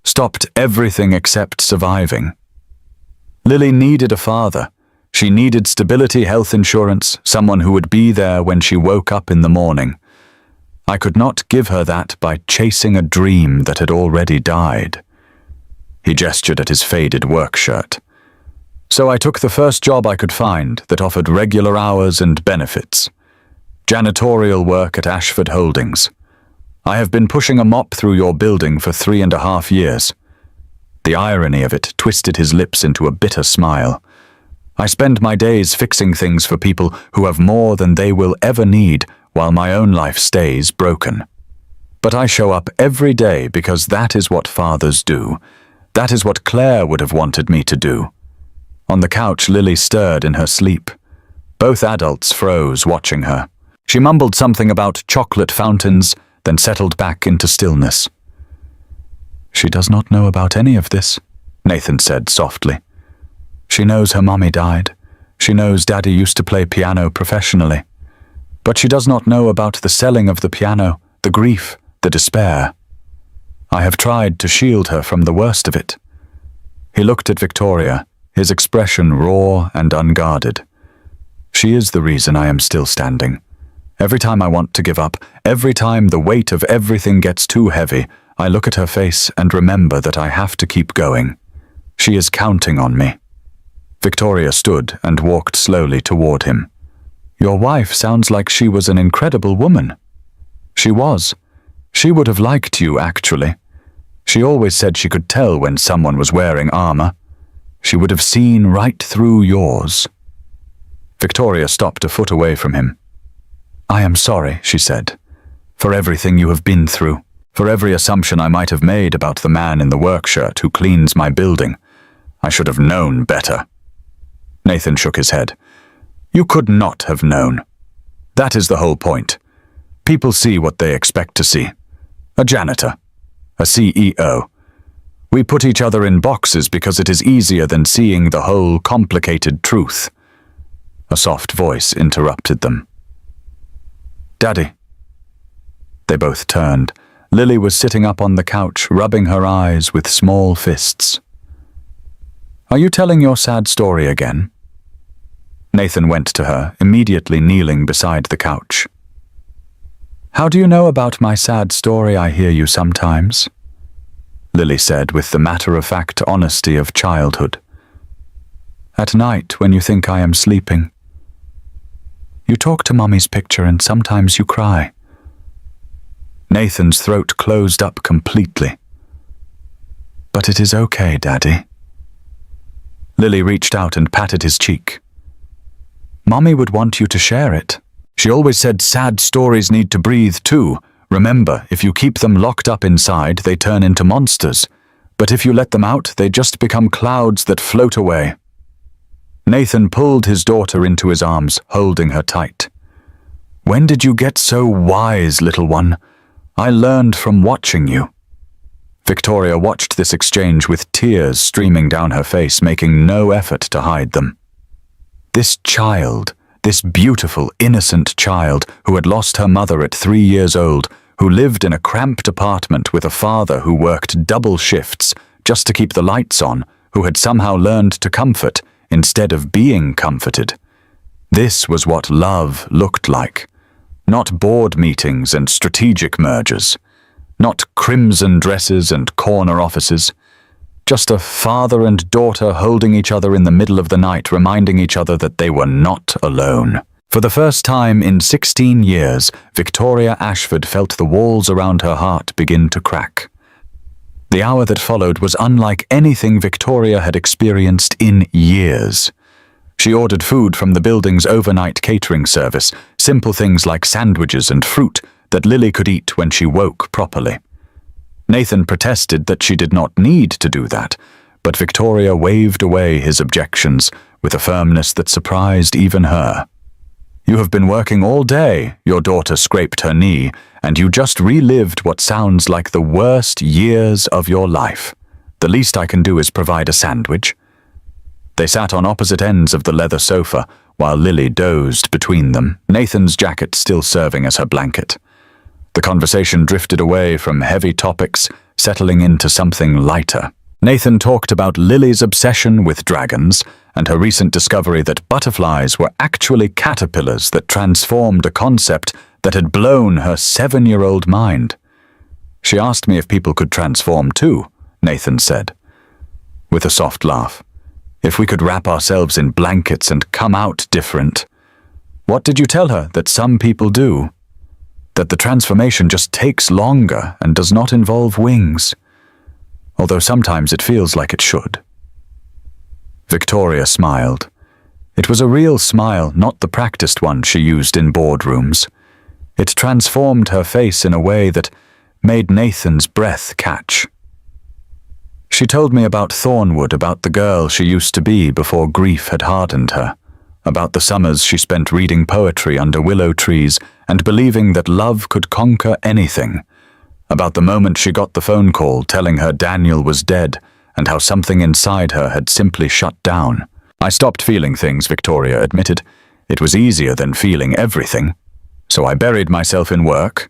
Stopped everything except surviving. Lily needed a father. She needed stability, health insurance, someone who would be there when she woke up in the morning. I could not give her that by chasing a dream that had already died. He gestured at his faded work shirt. So I took the first job I could find that offered regular hours and benefits. Janitorial work at Ashford Holdings. I have been pushing a mop through your building for 3.5 years. The irony of it twisted his lips into a bitter smile. I spend my days fixing things for people who have more than they will ever need while my own life stays broken. But I show up every day because that is what fathers do. That is what Claire would have wanted me to do. On the couch, Lily stirred in her sleep. Both adults froze, watching her. She mumbled something about chocolate fountains, then settled back into stillness. She does not know about any of this, Nathan said softly. She knows her mommy died. She knows Daddy used to play piano professionally. But she does not know about the selling of the piano, the grief, the despair. I have tried to shield her from the worst of it. He looked at Victoria, his expression raw and unguarded. She is the reason I am still standing. Every time I want to give up, every time the weight of everything gets too heavy, I look at her face and remember that I have to keep going. She is counting on me. Victoria stood and walked slowly toward him. Your wife sounds like she was an incredible woman. She was. She would have liked you, actually. She always said she could tell when someone was wearing armor. She would have seen right through yours. Victoria stopped a foot away from him. I am sorry, she said, for everything you have been through, for every assumption I might have made about the man in the work shirt who cleans my building. I should have known better. Nathan shook his head. You could not have known. That is the whole point. People see what they expect to see. A janitor. A CEO. We put each other in boxes because it is easier than seeing the whole complicated truth. A soft voice interrupted them. Daddy. They both turned. Lily was sitting up on the couch, rubbing her eyes with small fists. Are you telling your sad story again? Nathan went to her, immediately kneeling beside the couch. How do you know about my sad story I hear you sometimes? Lily said with the matter-of-fact honesty of childhood. At night, when you think I am sleeping. You talk to Mummy's picture and sometimes you cry. Nathan's throat closed up completely. But it is okay, Daddy. Lily reached out and patted his cheek. Mummy would want you to share it. She always said sad stories need to breathe too. Remember, if you keep them locked up inside, they turn into monsters. But if you let them out, they just become clouds that float away. Nathan pulled his daughter into his arms, holding her tight. When did you get so wise, little one? I learned from watching you. Victoria watched this exchange with tears streaming down her face, making no effort to hide them. This child, this beautiful, innocent child who had lost her mother at 3 years old, who lived in a cramped apartment with a father who worked double shifts just to keep the lights on, who had somehow learned to comfort instead of being comforted. This was what love looked like. Not board meetings and strategic mergers. Not crimson dresses and corner offices. Just a father and daughter holding each other in the middle of the night, reminding each other that they were not alone. For the first time in 16 years, Victoria Ashford felt the walls around her heart begin to crack. The hour that followed was unlike anything Victoria had experienced in years. She ordered food from the building's overnight catering service, simple things like sandwiches and fruit that Lily could eat when she woke properly. Nathan protested that she did not need to do that, but Victoria waved away his objections with a firmness that surprised even her. You have been working all day, your daughter scraped her knee, and you just relived what sounds like the worst years of your life. The least I can do is provide a sandwich. They sat on opposite ends of the leather sofa, while Lily dozed between them, Nathan's jacket still serving as her blanket. The conversation drifted away from heavy topics, settling into something lighter. Nathan talked about Lily's obsession with dragons and her recent discovery that butterflies were actually caterpillars that transformed a concept that had blown her 7-year-old mind. She asked me if people could transform too, Nathan said, with a soft laugh. If we could wrap ourselves in blankets and come out different. What did you tell her that some people do? That the transformation just takes longer and does not involve wings, although sometimes it feels like it should. Victoria smiled. It was a real smile, not the practiced one she used in boardrooms. It transformed her face in a way that made Nathan's breath catch. She told me about Thornwood, about the girl she used to be before grief had hardened her, about the summers she spent reading poetry under willow trees and believing that love could conquer anything, about the moment she got the phone call telling her Daniel was dead and how something inside her had simply shut down. I stopped feeling things, Victoria admitted. It was easier than feeling everything. So I buried myself in work,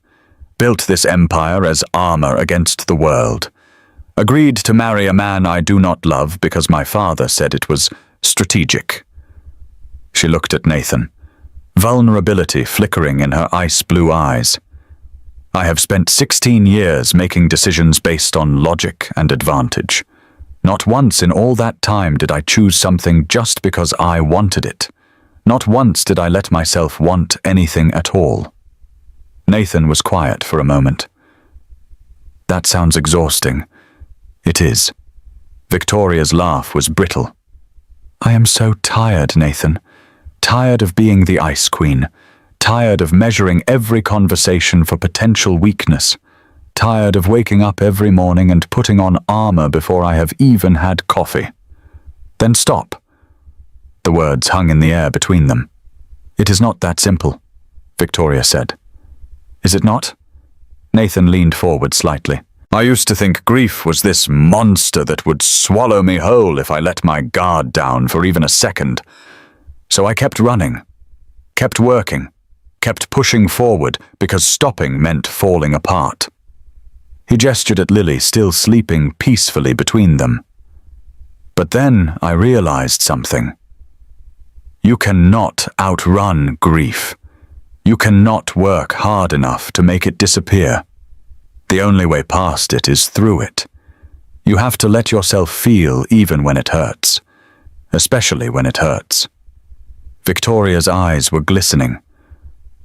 built this empire as armor against the world, agreed to marry a man I do not love because my father said it was strategic. She looked at Nathan, vulnerability flickering in her ice-blue eyes. I have spent 16 years making decisions based on logic and advantage. Not once in all that time did I choose something just because I wanted it. Not once did I let myself want anything at all. Nathan was quiet for a moment. That sounds exhausting. It is. Victoria's laugh was brittle. I am so tired, Nathan. Tired of being the Ice Queen. Tired of measuring every conversation for potential weakness. Tired of waking up every morning and putting on armor before I have even had coffee. Then stop. The words hung in the air between them. It is not that simple, Victoria said. Is it not? Nathan leaned forward slightly. I used to think grief was this monster that would swallow me whole if I let my guard down for even a second. So I kept running, kept working, kept pushing forward because stopping meant falling apart. He gestured at Lily, still sleeping peacefully between them. But then I realized something. You cannot outrun grief. You cannot work hard enough to make it disappear. The only way past it is through it. You have to let yourself feel even when it hurts, especially when it hurts. Victoria's eyes were glistening.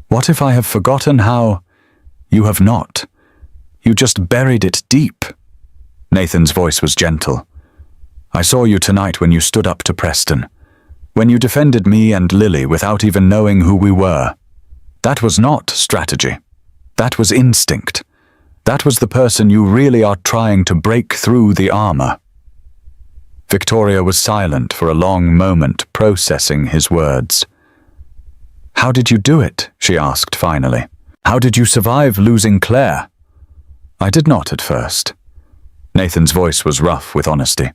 What if I have forgotten how? You have not. You just buried it deep. Nathan's voice was gentle. I saw you tonight when you stood up to Preston, when you defended me and Lily without even knowing who we were. That was not strategy. That was instinct. That was the person you really are trying to break through the armor. Victoria was silent for a long moment, processing his words. How did you do it? She asked finally. How did you survive losing Claire? I did not at first. Nathan's voice was rough with honesty.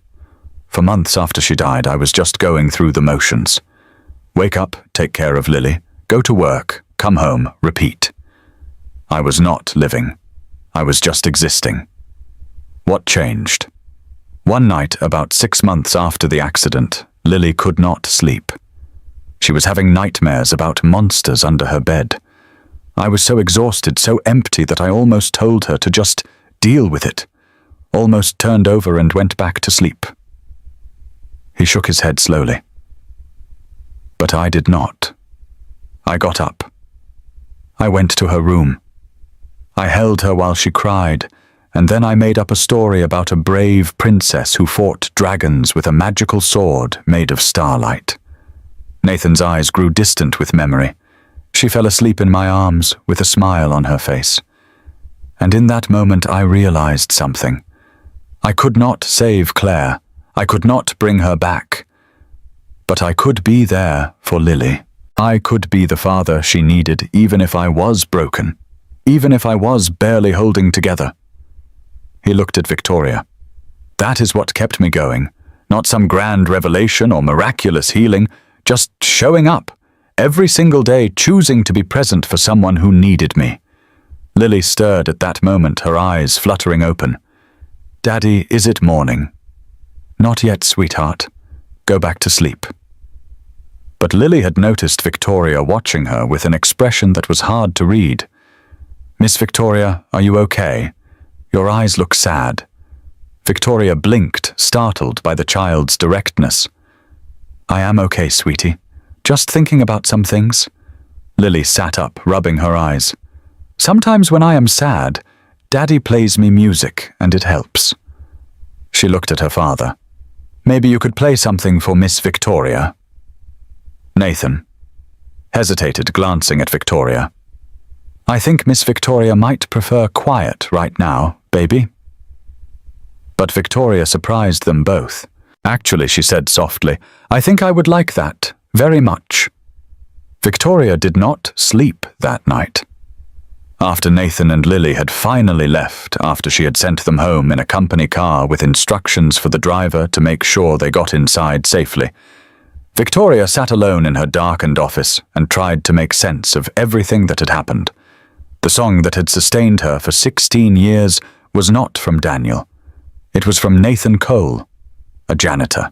For months after she died, I was just going through the motions. Wake up, take care of Lily, go to work, come home, repeat. I was not living. I was just existing. What changed? One night, about 6 months after the accident, Lily could not sleep. She was having nightmares about monsters under her bed. I was so exhausted, so empty that I almost told her to just deal with it. Almost turned over and went back to sleep. He shook his head slowly. But I did not. I got up. I went to her room. I held her while she cried, and then I made up a story about a brave princess who fought dragons with a magical sword made of starlight. Nathan's eyes grew distant with memory. She fell asleep in my arms with a smile on her face. And in that moment I realized something. I could not save Claire. I could not bring her back. But I could be there for Lily. I could be the father she needed even if I was broken, even if I was barely holding together. He looked at Victoria. That is what kept me going. Not some grand revelation or miraculous healing, just showing up. Every single day choosing to be present for someone who needed me. Lily stirred at that moment, her eyes fluttering open. Daddy, is it morning? Not yet, sweetheart. Go back to sleep. But Lily had noticed Victoria watching her with an expression that was hard to read. Miss Victoria, are you okay? Your eyes look sad. Victoria blinked, startled by the child's directness. I am okay, sweetie. Just thinking about some things. Lily sat up, rubbing her eyes. Sometimes when I am sad, Daddy plays me music, and it helps. She looked at her father. Maybe you could play something for Miss Victoria. Nathan hesitated, glancing at Victoria. I think Miss Victoria might prefer quiet right now, baby. But Victoria surprised them both. Actually, she said softly, I think I would like that. Very much. Victoria did not sleep that night. After Nathan and Lily had finally left, after she had sent them home in a company car with instructions for the driver to make sure they got inside safely, Victoria sat alone in her darkened office and tried to make sense of everything that had happened. The song that had sustained her for 16 years was not from Daniel. It was from Nathan Cole, a janitor,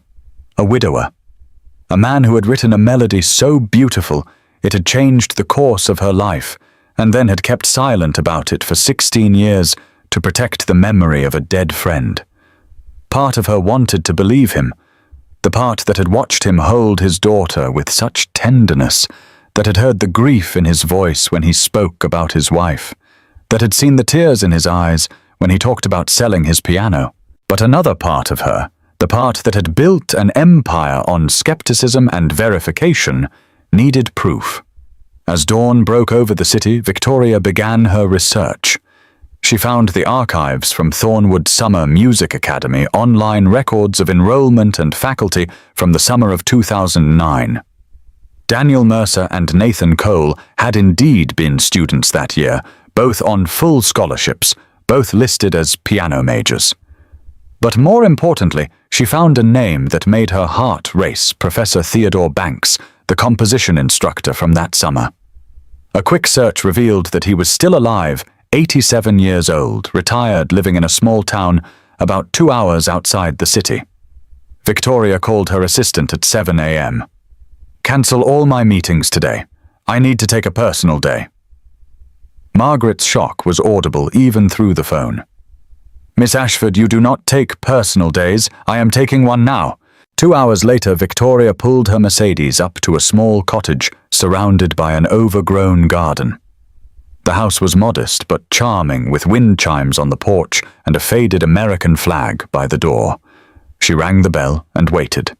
a widower. A man who had written a melody so beautiful it had changed the course of her life and then had kept silent about it for 16 years to protect the memory of a dead friend. Part of her wanted to believe him, the part that had watched him hold his daughter with such tenderness, that had heard the grief in his voice when he spoke about his wife, that had seen the tears in his eyes when he talked about selling his piano. But another part of her, the part that had built an empire on skepticism and verification, needed proof. As dawn broke over the city, Victoria began her research. She found the archives from Thornwood Summer Music Academy online records of enrollment and faculty from the summer of 2009. Daniel Mercer and Nathan Cole had indeed been students that year, both on full scholarships, both listed as piano majors. But more importantly, she found a name that made her heart race: Professor Theodore Banks, the composition instructor from that summer. A quick search revealed that he was still alive, 87 years old, retired, living in a small town about 2 hours outside the city. Victoria called her assistant at 7 a.m. "Cancel all my meetings today. I need to take a personal day." Margaret's shock was audible even through the phone. "Miss Ashford, you do not take personal days. I am taking one now." 2 hours later, Victoria pulled her Mercedes up to a small cottage surrounded by an overgrown garden. The house was modest but charming, with wind chimes on the porch and a faded American flag by the door. She rang the bell and waited.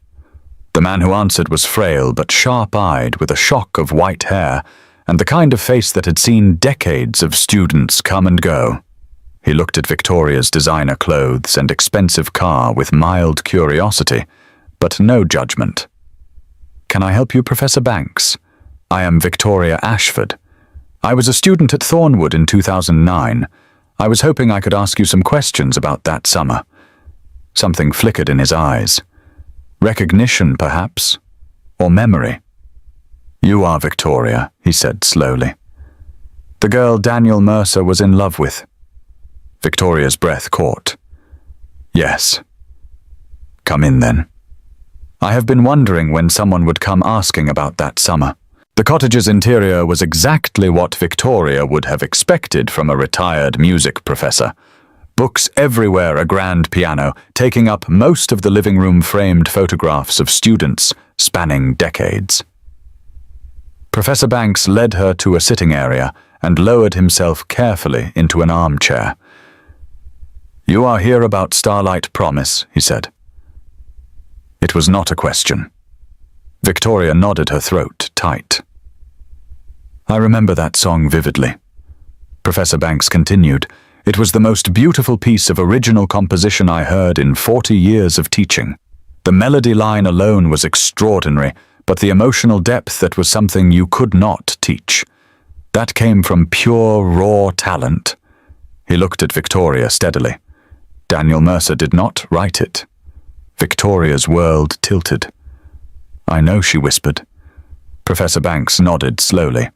The man who answered was frail but sharp-eyed, with a shock of white hair and the kind of face that had seen decades of students come and go. He looked at Victoria's designer clothes and expensive car with mild curiosity, but no judgment. "Can I help you, Professor Banks? I am Victoria Ashford. I was a student at Thornwood in 2009. I was hoping I could ask you some questions about that summer." Something flickered in his eyes. Recognition, perhaps, or memory. "You are Victoria," he said slowly. "The girl Daniel Mercer was in love with." Victoria's breath caught. "Yes." "Come in then. I have been wondering when someone would come asking about that summer." The cottage's interior was exactly what Victoria would have expected from a retired music professor. Books everywhere, a grand piano, taking up most of the living room, framed photographs of students spanning decades. Professor Banks led her to a sitting area and lowered himself carefully into an armchair. "You are here about Starlight Promise," he said. It was not a question. Victoria nodded, her throat tight. "I remember that song vividly." Professor Banks continued, "It was the most beautiful piece of original composition I heard in 40 years of teaching. The melody line alone was extraordinary, but the emotional depth, that was something you could not teach. That came from pure, raw talent." He looked at Victoria steadily. "Daniel Mercer did not write it." Victoria's world tilted. "I know," she whispered. Professor Banks nodded slowly.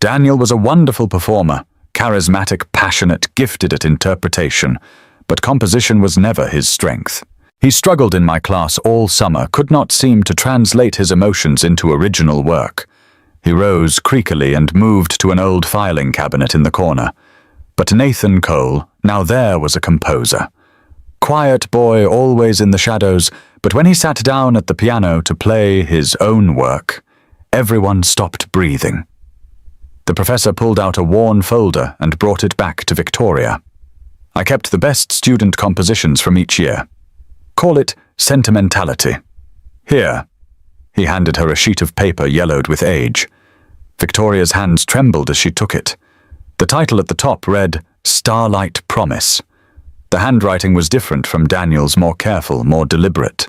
"Daniel was a wonderful performer, charismatic, passionate, gifted at interpretation, but composition was never his strength. He struggled in my class all summer, could not seem to translate his emotions into original work." He rose creakily and moved to an old filing cabinet in the corner. But Nathan Cole, now there was a composer. Quiet boy, always in the shadows, but when he sat down at the piano to play his own work, everyone stopped breathing. The professor pulled out a worn folder and brought it back to Victoria. "I kept the best student compositions from each year. Call it sentimentality. Here." He handed her a sheet of paper yellowed with age. Victoria's hands trembled as she took it. The title at the top read, "Starlight Promise." The handwriting was different from Daniel's, more careful, more deliberate,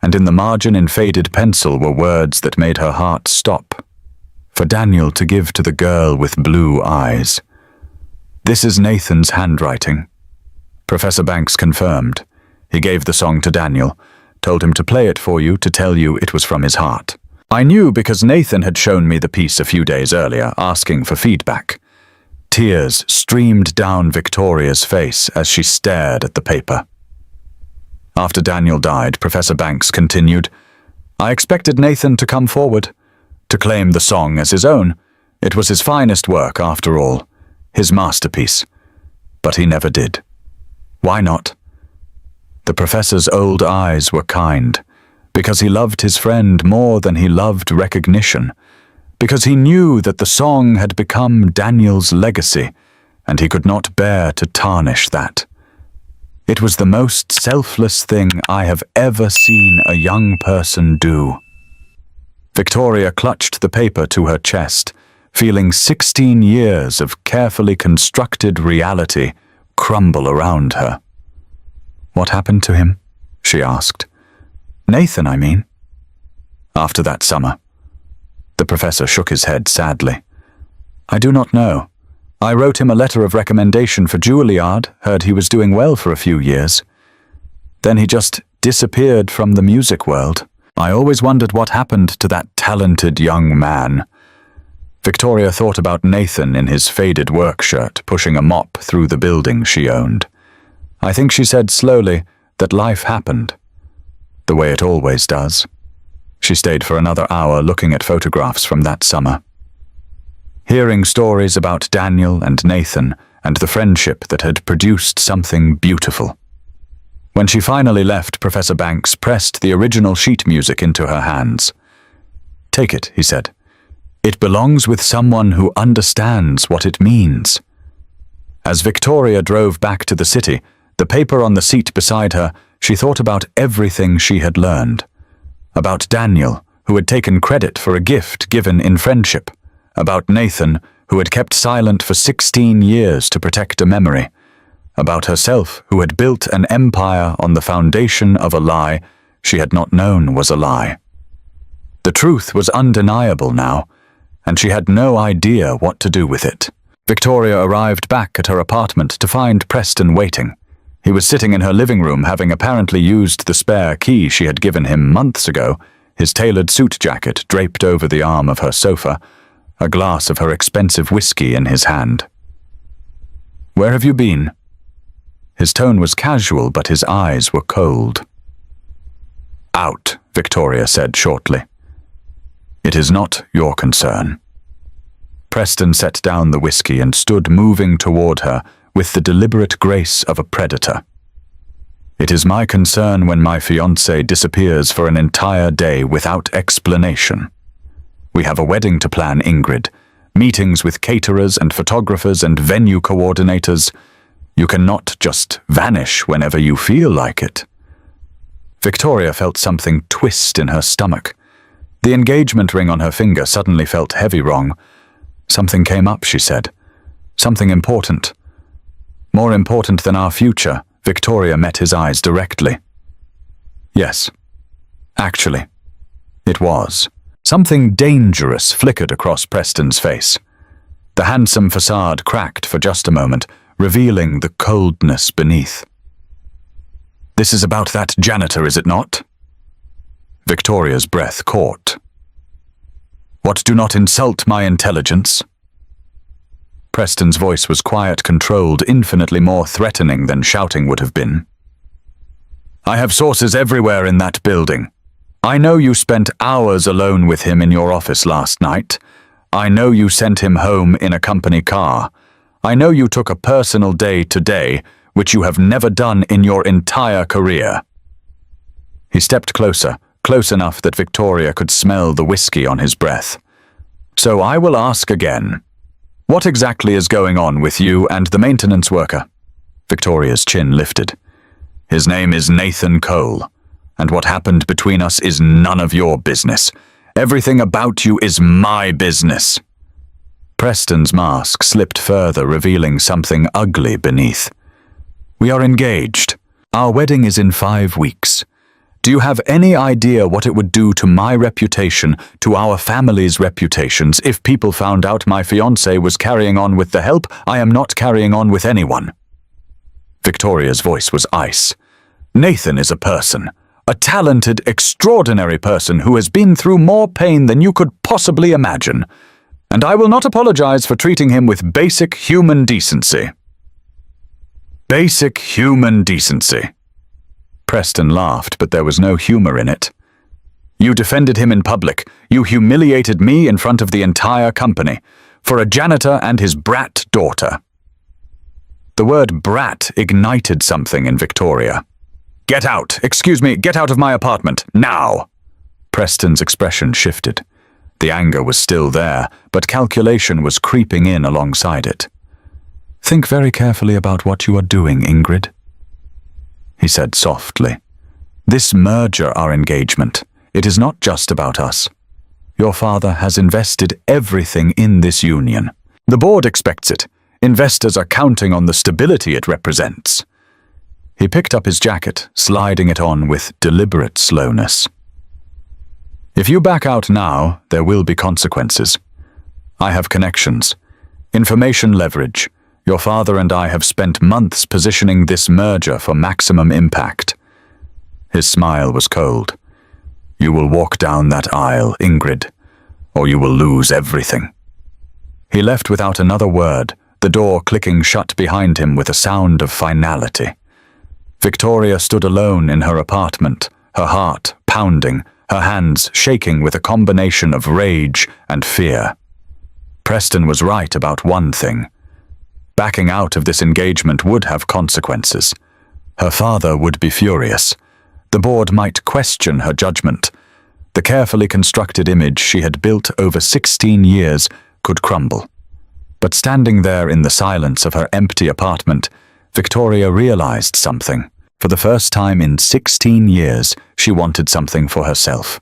and in the margin in faded pencil were words that made her heart stop. For Daniel to give to the girl with blue eyes. "This is Nathan's handwriting." Professor Banks confirmed. He gave the song to Daniel, told him to play it for you to tell you it was from his heart. "I knew because Nathan had shown me the piece a few days earlier, asking for feedback." Tears streamed down Victoria's face as she stared at the paper. After Daniel died, Professor Banks continued, "I expected Nathan to come forward, to claim the song as his own, It was his finest work, after all, his masterpiece. But he never did. Why not? The professor's old eyes were kind, because he loved his friend more than he loved recognition, because he knew that the song had become Daniel's legacy, and he could not bear to tarnish that. It was the most selfless thing I have ever seen a young person do. Victoria clutched the paper to her chest, feeling 16 years of carefully constructed reality crumble around her. "What happened to him?" she asked. "Nathan, I mean." "After that summer." The professor shook his head sadly. "I do not know. I wrote him a letter of recommendation for Juilliard, heard he was doing well for a few years. Then he just disappeared from the music world. I always wondered what happened to that talented young man." Victoria thought about Nathan in his faded work shirt, pushing a mop through the building she owned. "I think," she said slowly, "that life happened. The way it always does." She stayed for another hour looking at photographs from that summer, hearing stories about Daniel and Nathan and the friendship that had produced something beautiful. When she finally left, Professor Banks pressed the original sheet music into her hands. "Take it," he said. "It belongs with someone who understands what it means." As Victoria drove back to the city, the paper on the seat beside her, she thought about everything she had learned. About Daniel, who had taken credit for a gift given in friendship. About Nathan, who had kept silent for 16 years to protect a memory. About herself, who had built an empire on the foundation of a lie she had not known was a lie. The truth was undeniable now, and she had no idea what to do with it. Victoria arrived back at her apartment to find Preston waiting. He was sitting in her living room, having apparently used the spare key she had given him months ago, his tailored suit jacket draped over the arm of her sofa, a glass of her expensive whiskey in his hand. "Where have you been?" His tone was casual, but his eyes were cold. "Out," Victoria said shortly. "It is not your concern." Preston set down the whiskey and stood moving toward her with the deliberate grace of a predator. "It is my concern when my fiancé disappears for an entire day without explanation. We have a wedding to plan, Ingrid. Meetings with caterers and photographers and venue coordinators. You cannot just vanish whenever you feel like it." Victoria felt something twist in her stomach. The engagement ring on her finger suddenly felt heavy wrong. "Something came up," she said. "Something important. More important than our future." Victoria met his eyes directly. "Yes. Actually, it was." Something dangerous flickered across Preston's face. The handsome facade cracked for just a moment, revealing the coldness beneath. "This is about that janitor, is it not?" Victoria's breath caught. "What, do not insult my intelligence?" Preston's voice was quiet, controlled, infinitely more threatening than shouting would have been. "I have sources everywhere in that building. I know you spent hours alone with him in your office last night. I know you sent him home in a company car. I know you took a personal day today, which you have never done in your entire career." He stepped closer, close enough that Victoria could smell the whiskey on his breath. "So I will ask again. What exactly is going on with you and the maintenance worker?" Victoria's chin lifted. "His name is Nathan Cole, and what happened between us is none of your business. Everything about you is my business." Preston's mask slipped further, revealing something ugly beneath. "We are engaged. Our wedding is in 5 weeks. Do you have any idea what it would do to my reputation, to our family's reputations, if people found out my fiancé was carrying on with the help I am not carrying on with anyone?" Victoria's voice was ice. "Nathan is a person, a talented, extraordinary person who has been through more pain than you could possibly imagine, and I will not apologize for treating him with basic human decency." "Basic human decency." Preston laughed, but there was no humor in it. "You defended him in public. You humiliated me in front of the entire company. for a janitor and his brat daughter. The word brat ignited something in Victoria. Get out! Excuse me, get out of my apartment, now! Preston's expression shifted. The anger was still there, but calculation was creeping in alongside it. Think very carefully about what you are doing, Ingrid, he said softly. This merger our engagement. It is not just about us. Your father has invested everything in this union. The board expects it. Investors are counting on the stability it represents. He picked up his jacket, sliding it on with deliberate slowness. If you back out now, there will be consequences. I have connections, information leverage. Your father and I have spent months positioning this merger for maximum impact. His smile was cold. You will walk down that aisle, Ingrid, or you will lose everything. He left without another word, the door clicking shut behind him with a sound of finality. Victoria stood alone in her apartment, her heart pounding, her hands shaking with a combination of rage and fear. Preston was right about one thing. Backing out of this engagement would have consequences. Her father would be furious. The board might question her judgment. The carefully constructed image she had built over 16 years could crumble. But standing there in the silence of her empty apartment, Victoria realized something. For the first time in 16 years, she wanted something for herself.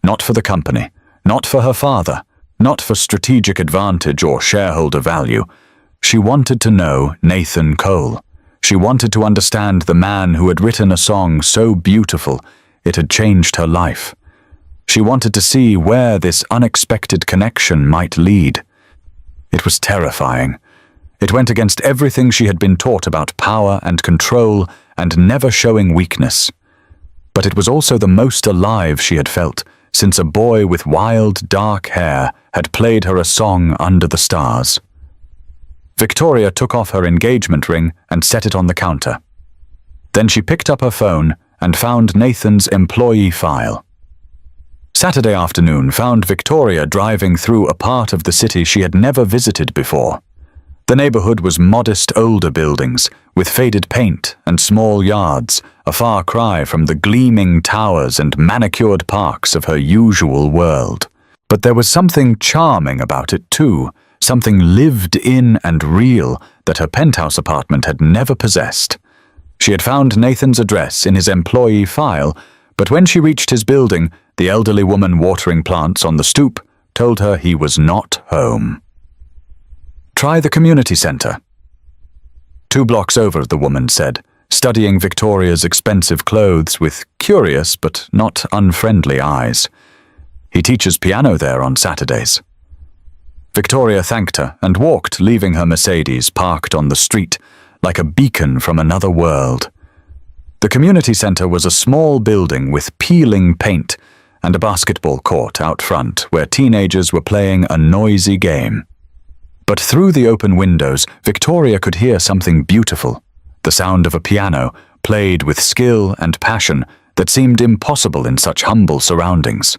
Not for the company, not for her father, not for strategic advantage or shareholder value. She wanted to know Nathan Cole. She wanted to understand the man who had written a song so beautiful it had changed her life. She wanted to see where this unexpected connection might lead. It was terrifying. It went against everything she had been taught about power and control and never showing weakness. But it was also the most alive she had felt since a boy with wild, dark hair had played her a song under the stars. Victoria took off her engagement ring and set it on the counter. Then she picked up her phone and found Nathan's employee file. Saturday afternoon found Victoria driving through a part of the city she had never visited before. The neighborhood was modest older buildings, with faded paint and small yards, a far cry from the gleaming towers and manicured parks of her usual world. But there was something charming about it too, something lived in and real that her penthouse apartment had never possessed. She had found Nathan's address in his employee file, but when she reached his building, the elderly woman watering plants on the stoop told her he was not home. Try the community center. 2 blocks over, the woman said, studying Victoria's expensive clothes with curious but not unfriendly eyes. He teaches piano there on Saturdays. Victoria thanked her and walked, leaving her Mercedes parked on the street like a beacon from another world. The community center was a small building with peeling paint and a basketball court out front where teenagers were playing a noisy game. But through the open windows, Victoria could hear something beautiful, the sound of a piano played with skill and passion that seemed impossible in such humble surroundings.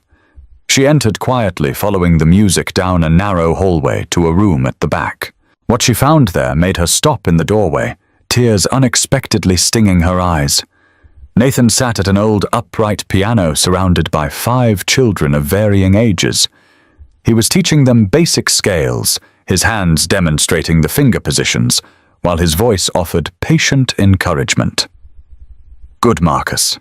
She entered quietly, following the music down a narrow hallway to a room at the back. What she found there made her stop in the doorway, tears unexpectedly stinging her eyes. Nathan sat at an old upright piano surrounded by 5 children of varying ages. He was teaching them basic scales, his hands demonstrating the finger positions, while his voice offered patient encouragement. Good, Marcus.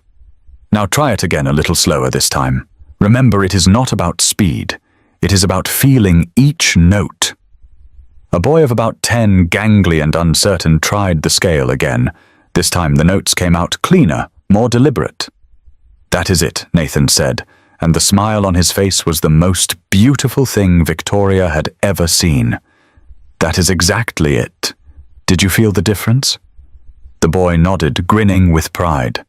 Now try it again a little slower this time. Remember, it is not about speed. It is about feeling each note. A boy of about 10, gangly and uncertain, tried the scale again. This time the notes came out cleaner, more deliberate. That is it, Nathan said, and the smile on his face was the most beautiful thing Victoria had ever seen. That is exactly it. Did you feel the difference? The boy nodded, grinning with pride.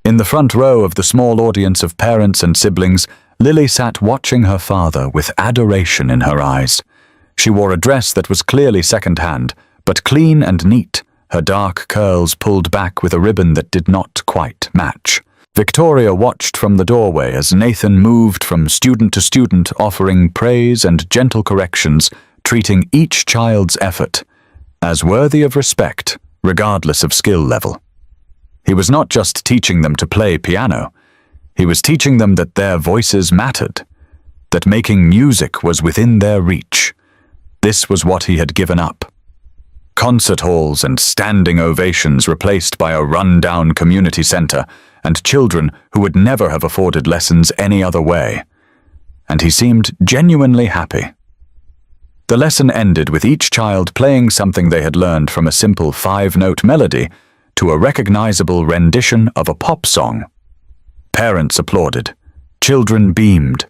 In the front row of the small audience of parents and siblings, Lily sat watching her father with adoration in her eyes. She wore a dress that was clearly second-hand, but clean and neat, her dark curls pulled back with a ribbon that did not quite match. Victoria watched from the doorway as Nathan moved from student to student, offering praise and gentle corrections, treating each child's effort as worthy of respect, regardless of skill level. He was not just teaching them to play piano, he was teaching them that their voices mattered, that making music was within their reach. This was what he had given up. Concert halls and standing ovations replaced by a run-down community center and children who would never have afforded lessons any other way. And he seemed genuinely happy. The lesson ended with each child playing something they had learned from a simple 5-note melody to a recognizable rendition of a pop song. Parents applauded, children beamed,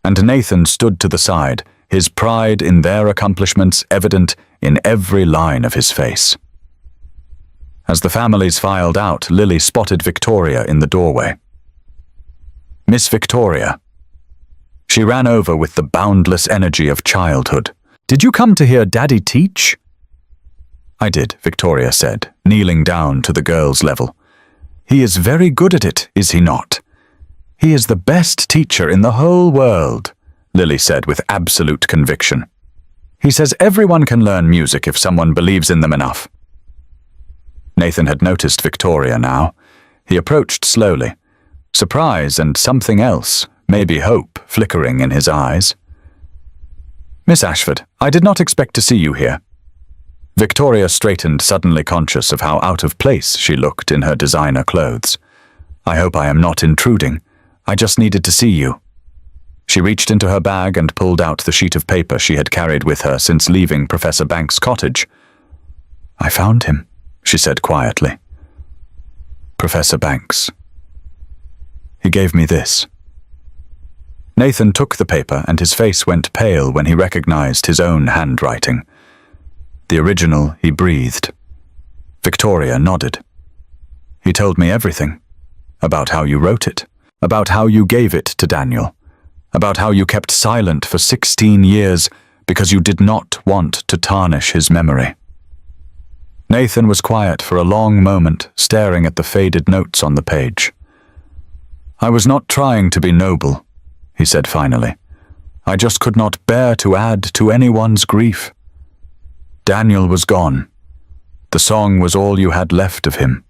and Nathan stood to the side, his pride in their accomplishments evident in every line of his face. As the families filed out, Lily spotted Victoria in the doorway. "Miss Victoria." She ran over with the boundless energy of childhood. "Did you come to hear Daddy teach?" "I did," Victoria said, kneeling down to the girl's level. "He is very good at it, is he not?" "He is the best teacher in the whole world," Lily said with absolute conviction. "He says everyone can learn music if someone believes in them enough." Nathan had noticed Victoria now. He approached slowly, surprise and something else, maybe hope, flickering in his eyes. "Miss Ashford, I did not expect to see you here." Victoria straightened, suddenly conscious of how out of place she looked in her designer clothes. "I hope I am not intruding. I just needed to see you." She reached into her bag and pulled out the sheet of paper she had carried with her since leaving Professor Banks' cottage. "I found him," she said quietly. "Professor Banks. He gave me this." Nathan took the paper and his face went pale when he recognized his own handwriting. The original, he breathed. Victoria nodded. "He told me everything. About how you wrote it. About how you gave it to Daniel. About how you kept silent for 16 years because you did not want to tarnish his memory." Nathan was quiet for a long moment, staring at the faded notes on the page. "I was not trying to be noble," he said finally. "I just could not bear to add to anyone's grief. Daniel was gone. The song was all you had left of him.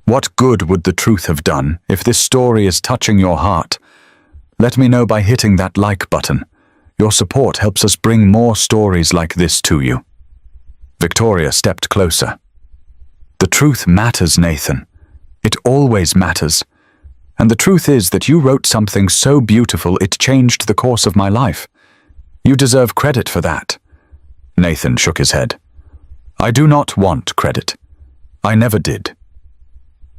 What good would the truth have done? If this story is touching your heart, let me know by hitting that like button. Your support helps us bring more stories like this to you." Victoria stepped closer. "The truth matters, Nathan. It always matters. And the truth is that you wrote something so beautiful it changed the course of my life. You deserve credit for that." Nathan shook his head. "I do not want credit. I never did."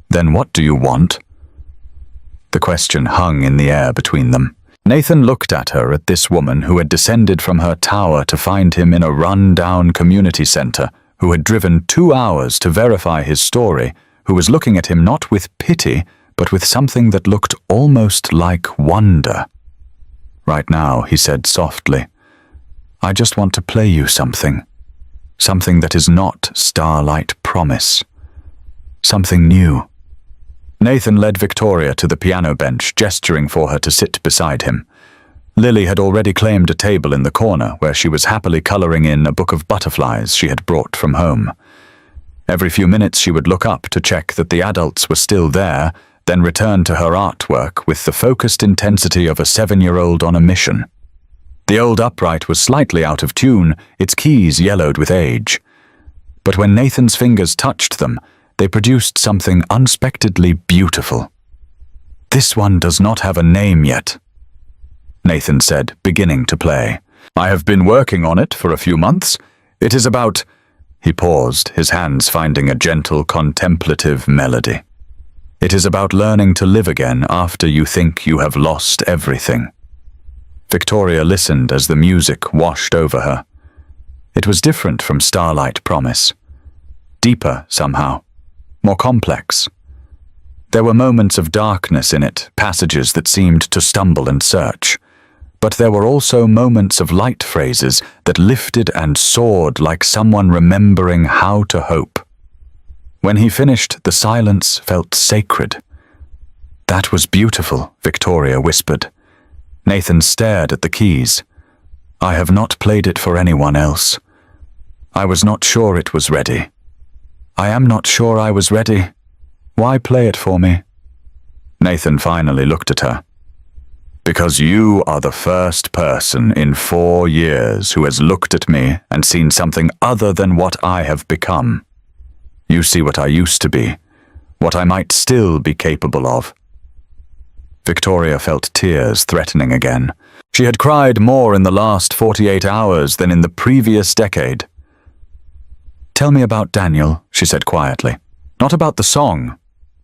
"Then what do you want?" The question hung in the air between them. Nathan looked at her, at this woman who had descended from her tower to find him in a run-down community center, who had driven 2 hours to verify his story, who was looking at him not with pity, but with something that looked almost like wonder. "Right now," he said softly, "I just want to play you something. Something that is not Starlight Promise. Something new." Nathan led Victoria to the piano bench, gesturing for her to sit beside him. Lily had already claimed a table in the corner, where she was happily coloring in a book of butterflies she had brought from home. Every few minutes she would look up to check that the adults were still there, then return to her artwork with the focused intensity of a 7-year-old on a mission. The old upright was slightly out of tune, its keys yellowed with age. But when Nathan's fingers touched them, they produced something unexpectedly beautiful. "This one does not have a name yet," Nathan said, beginning to play. "I have been working on it for a few months. It is about—" He paused, his hands finding a gentle, contemplative melody. "It is about learning to live again after you think you have lost everything." Victoria listened as the music washed over her. It was different from Starlight Promise. Deeper, somehow. More complex. There were moments of darkness in it, passages that seemed to stumble and search. But there were also moments of light phrases that lifted and soared like someone remembering how to hope. When he finished, the silence felt sacred. "That was beautiful," Victoria whispered. Nathan stared at the keys. I have not played it for anyone else. I was not sure it was ready. I am not sure I was ready. Why play it for me? Nathan finally looked at her. Because you are the first person in 4 years who has looked at me and seen something other than what I have become. You see what I used to be, what I might still be capable of. Victoria felt tears threatening again. She had cried more in the last 48 hours than in the previous decade. Tell me about Daniel, she said quietly. Not about the song,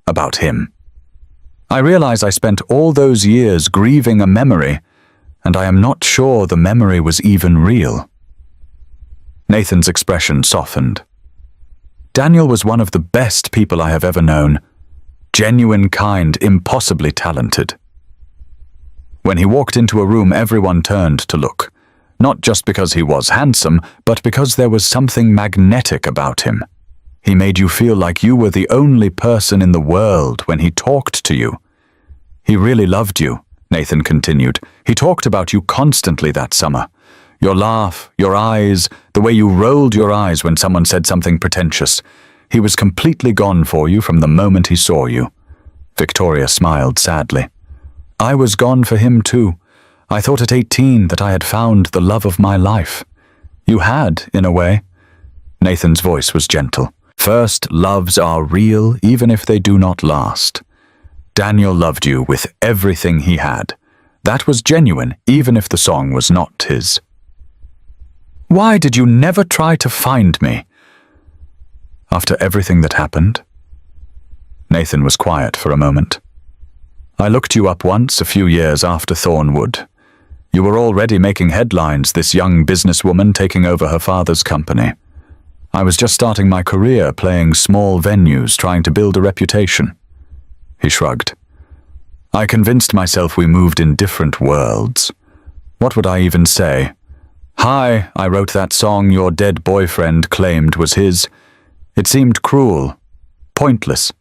about him. I realize I spent all those years grieving a memory, and I am not sure the memory was even real. Nathan's expression softened. Daniel was one of the best people I have ever known. Genuine, kind, impossibly talented. When he walked into a room, everyone turned to look. Not just because he was handsome, but because there was something magnetic about him. He made you feel like you were the only person in the world when he talked to you. He really loved you, Nathan continued. He talked about you constantly that summer. Your laugh, your eyes, the way you rolled your eyes when someone said something pretentious. He was completely gone for you from the moment he saw you. Victoria smiled sadly. I was gone for him too. I thought at 18 that I had found the love of my life. You had, in a way. Nathan's voice was gentle. First loves are real even if they do not last. Daniel loved you with everything he had. That was genuine even if the song was not his. Why did you never try to find me? After everything that happened? Nathan was quiet for a moment. I looked you up once a few years after Thornwood. You were already making headlines, this young businesswoman taking over her father's company. I was just starting my career playing small venues, trying to build a reputation. He shrugged. I convinced myself we moved in different worlds. What would I even say? Hi, I wrote that song your dead boyfriend claimed was his. It seemed cruel, pointless.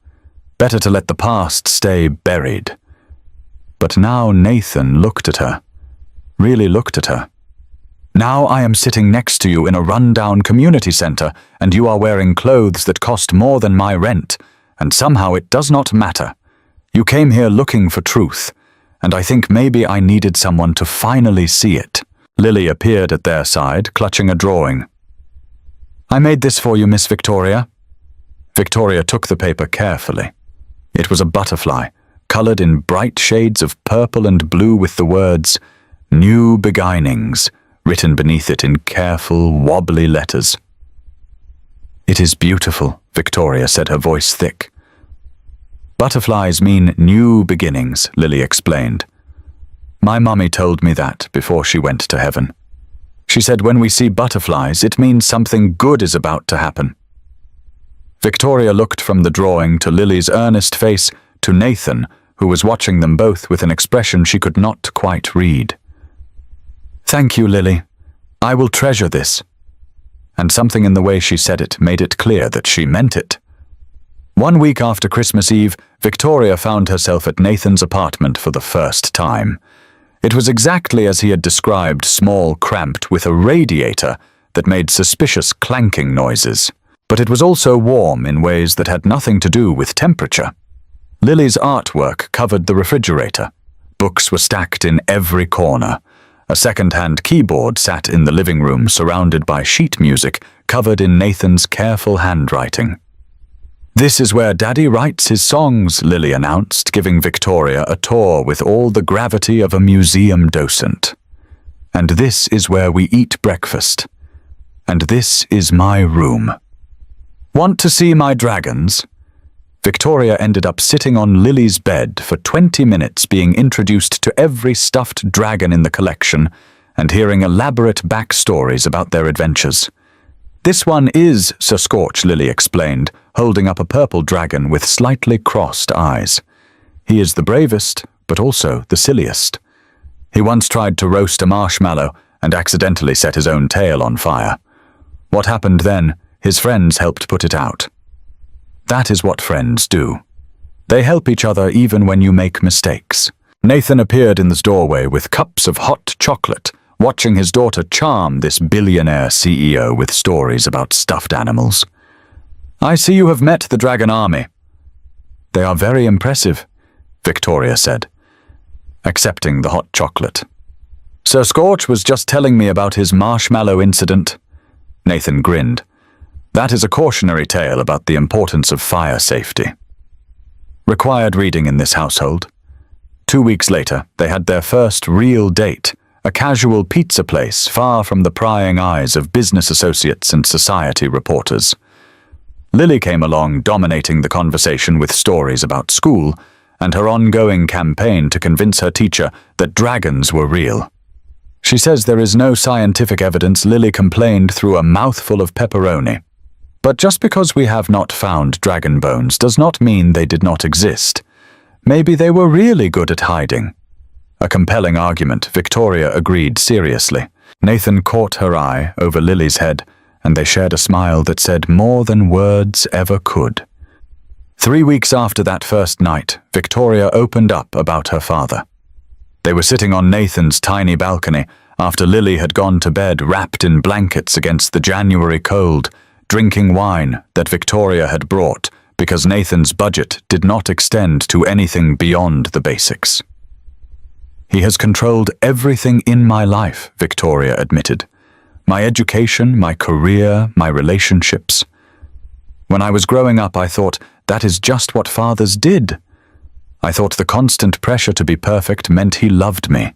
Better to let the past stay buried. But now Nathan looked at her. Really looked at her. Now I am sitting next to you in a rundown community center, and you are wearing clothes that cost more than my rent, and somehow it does not matter. You came here looking for truth, and I think maybe I needed someone to finally see it. Lily appeared at their side, clutching a drawing. I made this for you, Miss Victoria. Victoria took the paper carefully. It was a butterfly, colored in bright shades of purple and blue with the words, New Beginnings, written beneath it in careful, wobbly letters. It is beautiful, Victoria said, her voice thick. Butterflies mean new beginnings, Lily explained. My mummy told me that before she went to heaven. She said when we see butterflies, it means something good is about to happen. Victoria looked from the drawing to Lily's earnest face to Nathan, who was watching them both with an expression she could not quite read. Thank you, Lily. I will treasure this. And something in the way she said it made it clear that she meant it. 1 week after Christmas Eve, Victoria found herself at Nathan's apartment for the first time. It was exactly as he had described, small, cramped, with a radiator that made suspicious clanking noises. But it was also warm in ways that had nothing to do with temperature. Lily's artwork covered the refrigerator. Books were stacked in every corner. A second-hand keyboard sat in the living room surrounded by sheet music covered in Nathan's careful handwriting. This is where Daddy writes his songs, Lily announced, giving Victoria a tour with all the gravity of a museum docent. And this is where we eat breakfast. And this is my room. Want to see my dragons? Victoria ended up sitting on Lily's bed for 20 minutes being introduced to every stuffed dragon in the collection and hearing elaborate backstories about their adventures. This one is Sir Scorch, Lily explained, holding up a purple dragon with slightly crossed eyes. He is the bravest, but also the silliest. He once tried to roast a marshmallow and accidentally set his own tail on fire. What happened then? His friends helped put it out. That is what friends do. They help each other even when you make mistakes. Nathan appeared in the doorway with cups of hot chocolate, watching his daughter charm this billionaire CEO with stories about stuffed animals. "I see you have met the dragon army." "They are very impressive," Victoria said, accepting the hot chocolate. "Sir Scorch was just telling me about his marshmallow incident." Nathan grinned. "That is a cautionary tale about the importance of fire safety." Required reading in this household. 2 weeks later, they had their first real date, a casual pizza place far from the prying eyes of business associates and society reporters. Lily came along, dominating the conversation with stories about school and her ongoing campaign to convince her teacher that dragons were real. "She says there is no scientific evidence," Lily complained through a mouthful of pepperoni. "But just because we have not found dragon bones does not mean they did not exist. Maybe they were really good at hiding." A compelling argument, Victoria agreed seriously. Nathan caught her eye over Lily's head, and they shared a smile that said more than words ever could. 3 weeks after that first night, Victoria opened up about her father. They were sitting on Nathan's tiny balcony after Lily had gone to bed wrapped in blankets against the January cold, drinking wine that Victoria had brought because Nathan's budget did not extend to anything beyond the basics. "He has controlled everything in my life," Victoria admitted. "My education, my career, my relationships. When I was growing up, I thought that is just what fathers did. I thought the constant pressure to be perfect meant he loved me."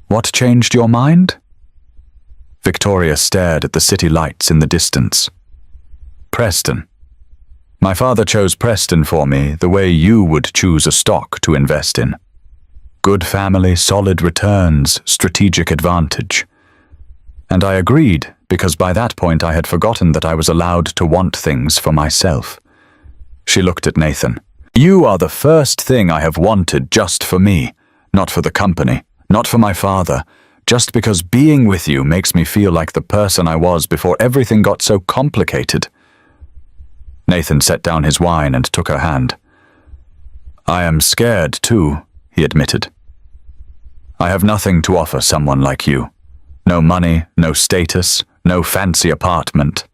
"What changed your mind?" Victoria stared at the city lights in the distance. "Preston. My father chose Preston for me the way you would choose a stock to invest in. Good family, solid returns, strategic advantage. And I agreed because by that point I had forgotten that I was allowed to want things for myself." She looked at Nathan. "You are the first thing I have wanted just for me, not for the company, not for my father, just because being with you makes me feel like the person I was before everything got so complicated." Nathan set down his wine and took her hand. "I am scared too," he admitted. "I have nothing to offer someone like you. No money, no status, no fancy apartment.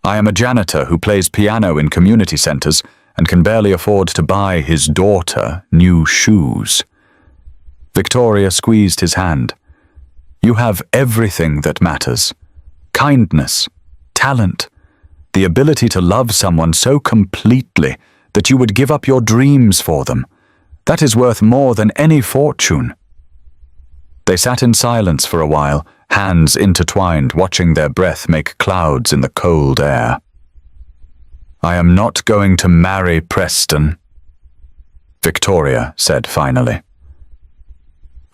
I am a janitor who plays piano in community centers and can barely afford to buy his daughter new shoes." Victoria squeezed his hand. "You have everything that matters. Kindness, talent, the ability to love someone so completely that you would give up your dreams for them. That is worth more than any fortune." They sat in silence for a while, hands intertwined, watching their breath make clouds in the cold air. "I am not going to marry Preston," Victoria said finally.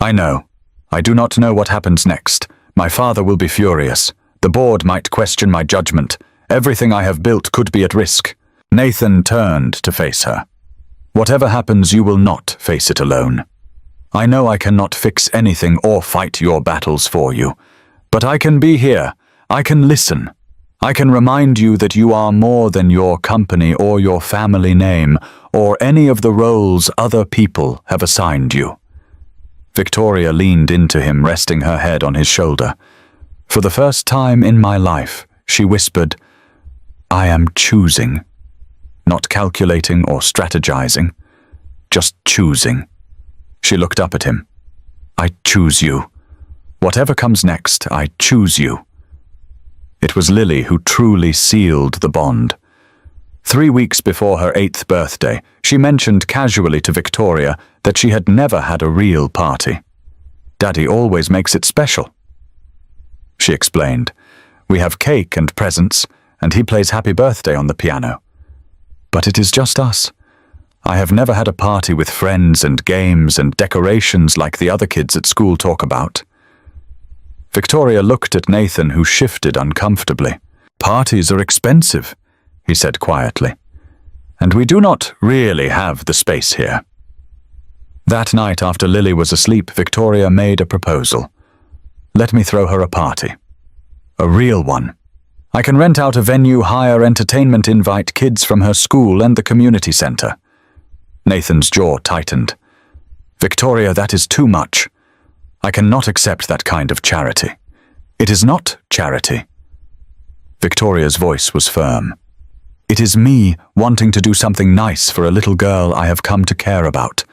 "I know. I do not know what happens next. My father will be furious. The board might question my judgment. Everything I have built could be at risk." Nathan turned to face her. "Whatever happens, you will not face it alone. I know I cannot fix anything or fight your battles for you, but I can be here. I can listen. I can remind you that you are more than your company or your family name or any of the roles other people have assigned you." Victoria leaned into him, resting her head on his shoulder. For the first time in my life, she whispered, "I am choosing. Not calculating or strategizing, just choosing." She looked up at him. "I choose you. Whatever comes next, I choose you." It was Lily who truly sealed the bond. 3 weeks before her 8th birthday, she mentioned casually to Victoria that she had never had a real party. "Daddy always makes it special," she explained. "We have cake and presents, and he plays Happy Birthday on the piano. But it is just us. I have never had a party with friends and games and decorations like the other kids at school talk about." Victoria looked at Nathan, who shifted uncomfortably. "Parties are expensive," he said quietly, "and we do not really have the space here." That night after Lily was asleep, Victoria made a proposal. "Let me throw her a party. A real one. I can rent out a venue, hire entertainment, invite kids from her school and the community center." Nathan's jaw tightened. "Victoria, that is too much. I cannot accept that kind of charity. It is not charity. Victoria's voice was firm. It is me wanting to do something nice for a little girl I have come to care about.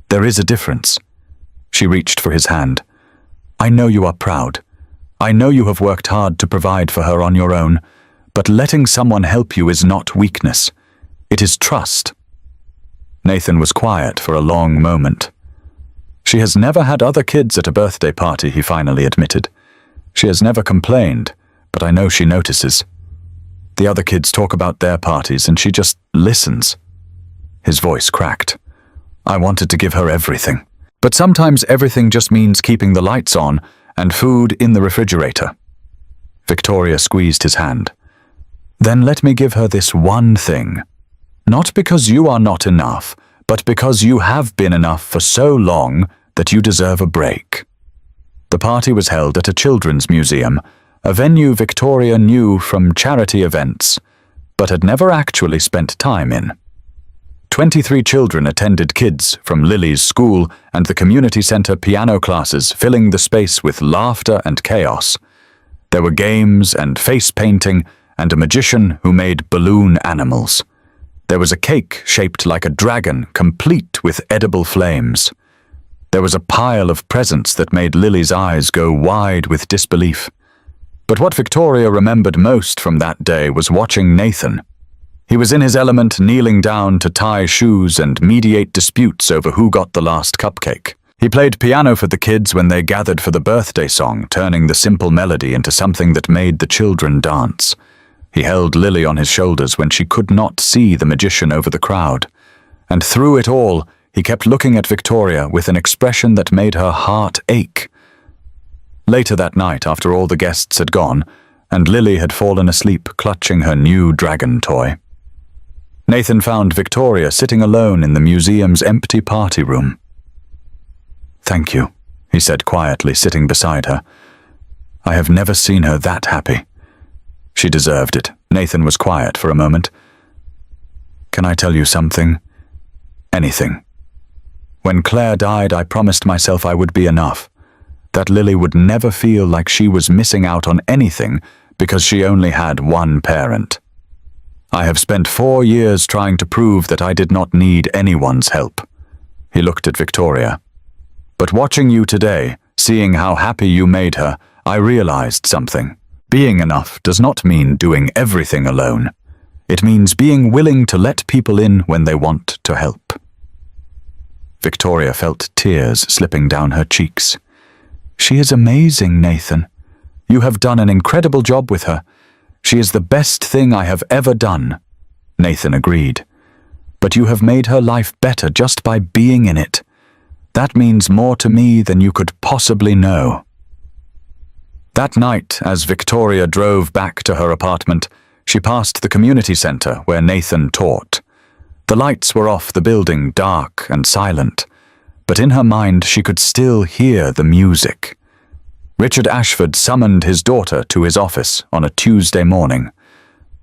There is a difference. She reached for his hand. I know you are proud. I know you have worked hard to provide for her on your own, but letting someone help you is not weakness. It is trust. Nathan was quiet for a long moment. She has never had other kids at a birthday party, he finally admitted. She has never complained, but I know she notices. The other kids talk about their parties and she just listens. His voice cracked. I wanted to give her everything. But sometimes everything just means keeping the lights on and food in the refrigerator. Victoria squeezed his hand. Then let me give her this one thing. Not because you are not enough, but because you have been enough for so long that you deserve a break. The party was held at a children's museum, a venue Victoria knew from charity events, but had never actually spent time in. 23 children attended kids from Lily's school and the community center piano classes, filling the space with laughter and chaos. There were games and face painting and a magician who made balloon animals. There was a cake shaped like a dragon, complete with edible flames. There was a pile of presents that made Lily's eyes go wide with disbelief. But what Victoria remembered most from that day was watching Nathan. He was in his element, kneeling down to tie shoes and mediate disputes over who got the last cupcake. He played piano for the kids when they gathered for the birthday song, turning the simple melody into something that made the children dance. He held Lily on his shoulders when she could not see the magician over the crowd. And through it all, he kept looking at Victoria with an expression that made her heart ache. Later that night, after all the guests had gone, and Lily had fallen asleep clutching her new dragon toy, Nathan found Victoria sitting alone in the museum's empty party room. Thank you, he said quietly, sitting beside her. I have never seen her that happy. She deserved it. Nathan was quiet for a moment. Can I tell you something? Anything. When Claire died, I promised myself I would be enough, that Lily would never feel like she was missing out on anything because she only had one parent. I have spent 4 years trying to prove that I did not need anyone's help. He looked at Victoria. But watching you today, seeing how happy you made her, I realized something. Being enough does not mean doing everything alone. It means being willing to let people in when they want to help. Victoria felt tears slipping down her cheeks. She is amazing, Nathan. You have done an incredible job with her. She is the best thing I have ever done. Nathan agreed. But you have made her life better just by being in it. That means more to me than you could possibly know. That night, as Victoria drove back to her apartment, she passed the community center where Nathan taught. The lights were off the building, dark and silent, but in her mind she could still hear the music. Richard Ashford summoned his daughter to his office on a Tuesday morning.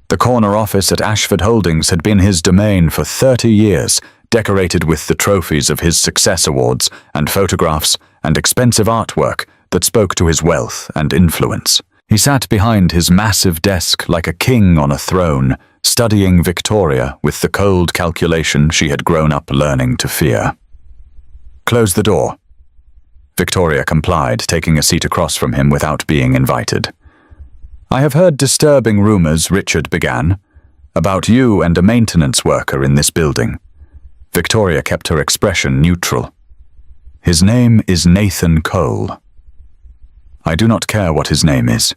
The corner office at Ashford Holdings had been his domain for 30 years, decorated with the trophies of his success awards and photographs and expensive artwork that spoke to his wealth and influence. He sat behind his massive desk like a king on a throne, studying Victoria with the cold calculation she had grown up learning to fear. Close the door. Victoria complied, taking a seat across from him without being invited. I have heard disturbing rumors, Richard began, about you and a maintenance worker in this building. Victoria kept her expression neutral. His name is Nathan Cole. I do not care what his name is.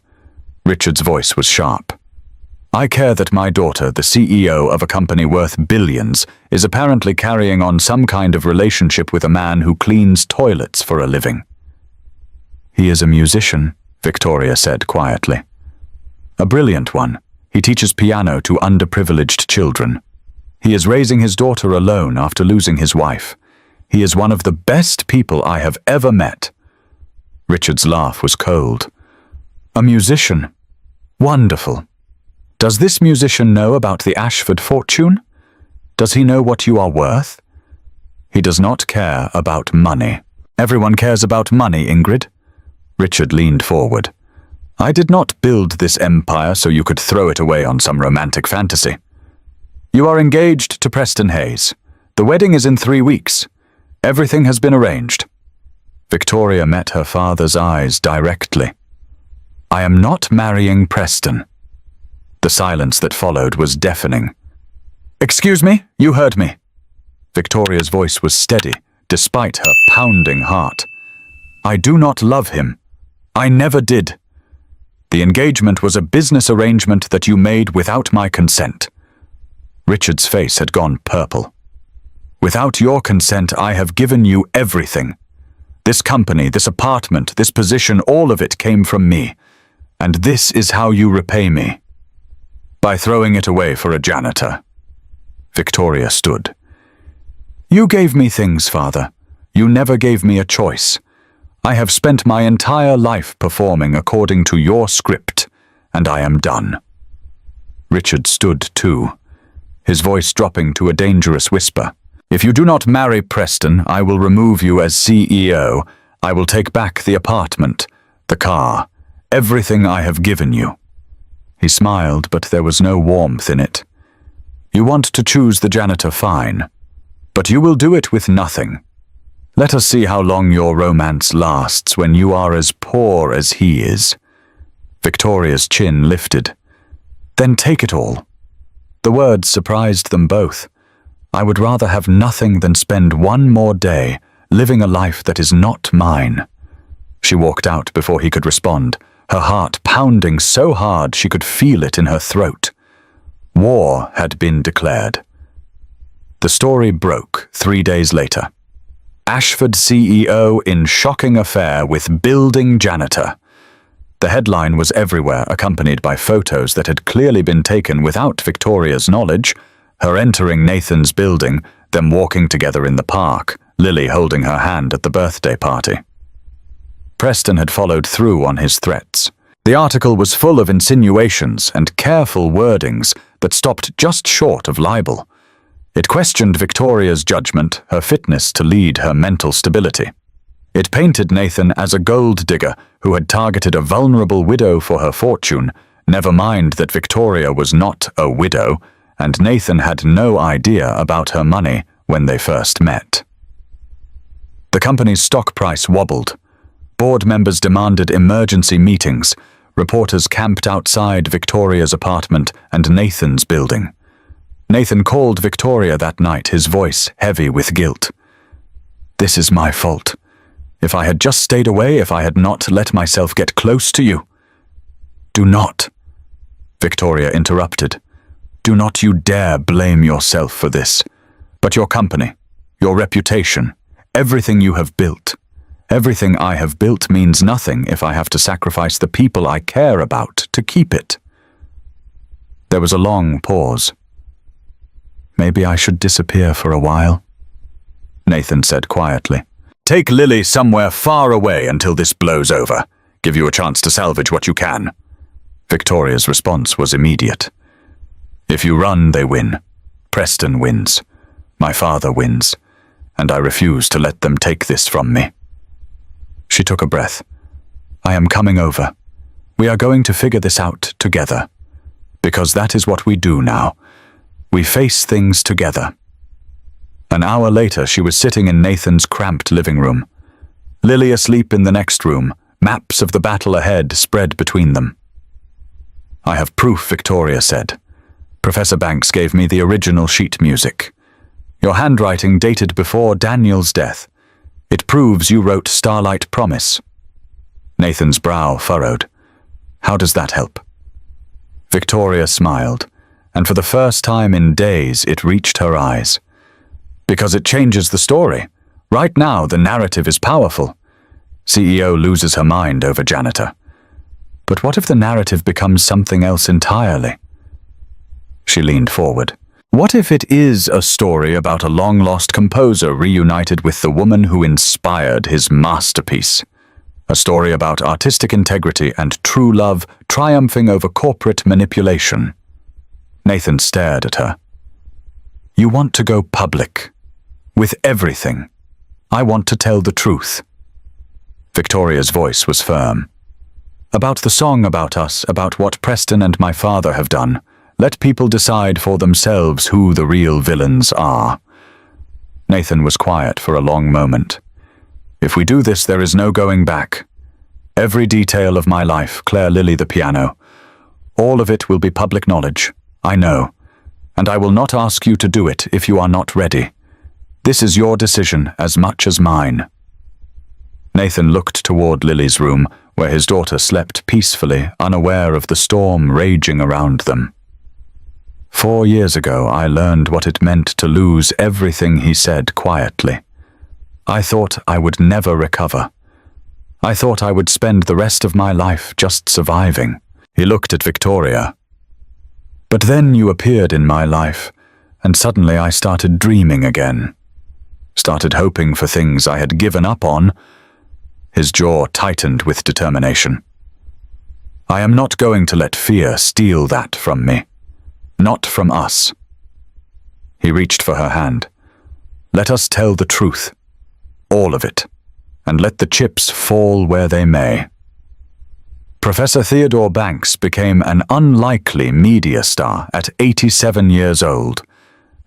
Richard's voice was sharp. I care that my daughter, the CEO of a company worth billions, is apparently carrying on some kind of relationship with a man who cleans toilets for a living. He is a musician, Victoria said quietly. A brilliant one. He teaches piano to underprivileged children. He is raising his daughter alone after losing his wife. He is one of the best people I have ever met. Richard's laugh was cold. A musician. Wonderful. Does this musician know about the Ashford fortune? Does he know what you are worth? He does not care about money. Everyone cares about money, Ingrid. Richard leaned forward. I did not build this empire so you could throw it away on some romantic fantasy. You are engaged to Preston Hayes. The wedding is in 3 weeks. Everything has been arranged. Victoria met her father's eyes directly. I am not marrying Preston. The silence that followed was deafening. Excuse me, you heard me. Victoria's voice was steady, despite her pounding heart. I do not love him. I never did. The engagement was a business arrangement that you made without my consent. Richard's face had gone purple. Without your consent, I have given you everything. This company, this apartment, this position, all of it came from me. And this is how you repay me. By throwing it away for a janitor. Victoria stood. You gave me things, Father. You never gave me a choice. I have spent my entire life performing according to your script, and I am done. Richard stood too, his voice dropping to a dangerous whisper. If you do not marry Preston, I will remove you as CEO. I will take back the apartment, the car, everything I have given you. He smiled, but there was no warmth in it. You want to choose the janitor, fine. But you will do it with nothing. Let us see how long your romance lasts when you are as poor as he is. Victoria's chin lifted. Then take it all. The words surprised them both. I would rather have nothing than spend one more day living a life that is not mine. She walked out before he could respond, her heart pounding so hard she could feel it in her throat. War had been declared. The story broke 3 days later. Ashford CEO in shocking affair with building janitor. The headline was everywhere, accompanied by photos that had clearly been taken without Victoria's knowledge, her entering Nathan's building, them walking together in the park, Lily holding her hand at the birthday party. Preston had followed through on his threats. The article was full of insinuations and careful wordings that stopped just short of libel. It questioned Victoria's judgment, her fitness to lead, her mental stability. It painted Nathan as a gold digger who had targeted a vulnerable widow for her fortune, never mind that Victoria was not a widow, and Nathan had no idea about her money when they first met. The company's stock price wobbled. Board members demanded emergency meetings. Reporters camped outside Victoria's apartment and Nathan's building. Nathan called Victoria that night, his voice heavy with guilt. This is my fault. If I had just stayed away, if I had not let myself get close to you. Do not, Victoria interrupted. Do not you dare blame yourself for this. But your company, your reputation, everything you have built, everything I have built means nothing if I have to sacrifice the people I care about to keep it. There was a long pause. Maybe I should disappear for a while, Nathan said quietly. Take Lily somewhere far away until this blows over. Give you a chance to salvage what you can. Victoria's response was immediate. If you run, they win. Preston wins. My father wins. And I refuse to let them take this from me. She took a breath. I am coming over. We are going to figure this out together. Because that is what we do now. We face things together. An hour later, she was sitting in Nathan's cramped living room. Lily asleep in the next room, maps of the battle ahead spread between them. I have proof, Victoria said. Professor Banks gave me the original sheet music. Your handwriting dated before Daniel's death. It proves you wrote Starlight Promise. Nathan's brow furrowed. How does that help? Victoria smiled, and for the first time in days it reached her eyes. Because it changes the story. Right now, the narrative is powerful. CEO loses her mind over janitor. But what if the narrative becomes something else entirely? She leaned forward. What if it is a story about a long-lost composer reunited with the woman who inspired his masterpiece? A story about artistic integrity and true love triumphing over corporate manipulation. Nathan stared at her. You want to go public. With everything. I want to tell the truth. Victoria's voice was firm. About the song about us, about what Preston and my father have done. Let people decide for themselves who the real villains are. Nathan was quiet for a long moment. If we do this, there is no going back. Every detail of my life, Claire Lilly the piano, all of it will be public knowledge, I know, and I will not ask you to do it if you are not ready. This is your decision as much as mine. Nathan looked toward Lily's room, where his daughter slept peacefully, unaware of the storm raging around them. 4 years ago, I learned what it meant to lose everything he said quietly. I thought I would never recover. I thought I would spend the rest of my life just surviving. He looked at Victoria. But then you appeared in my life, and suddenly I started dreaming again. Started hoping for things I had given up on. His jaw tightened with determination. I am not going to let fear steal that from me. Not from us. He reached for her hand. Let us tell the truth. All of it. And let the chips fall where they may. Professor Theodore Banks became an unlikely media star at 87 years old.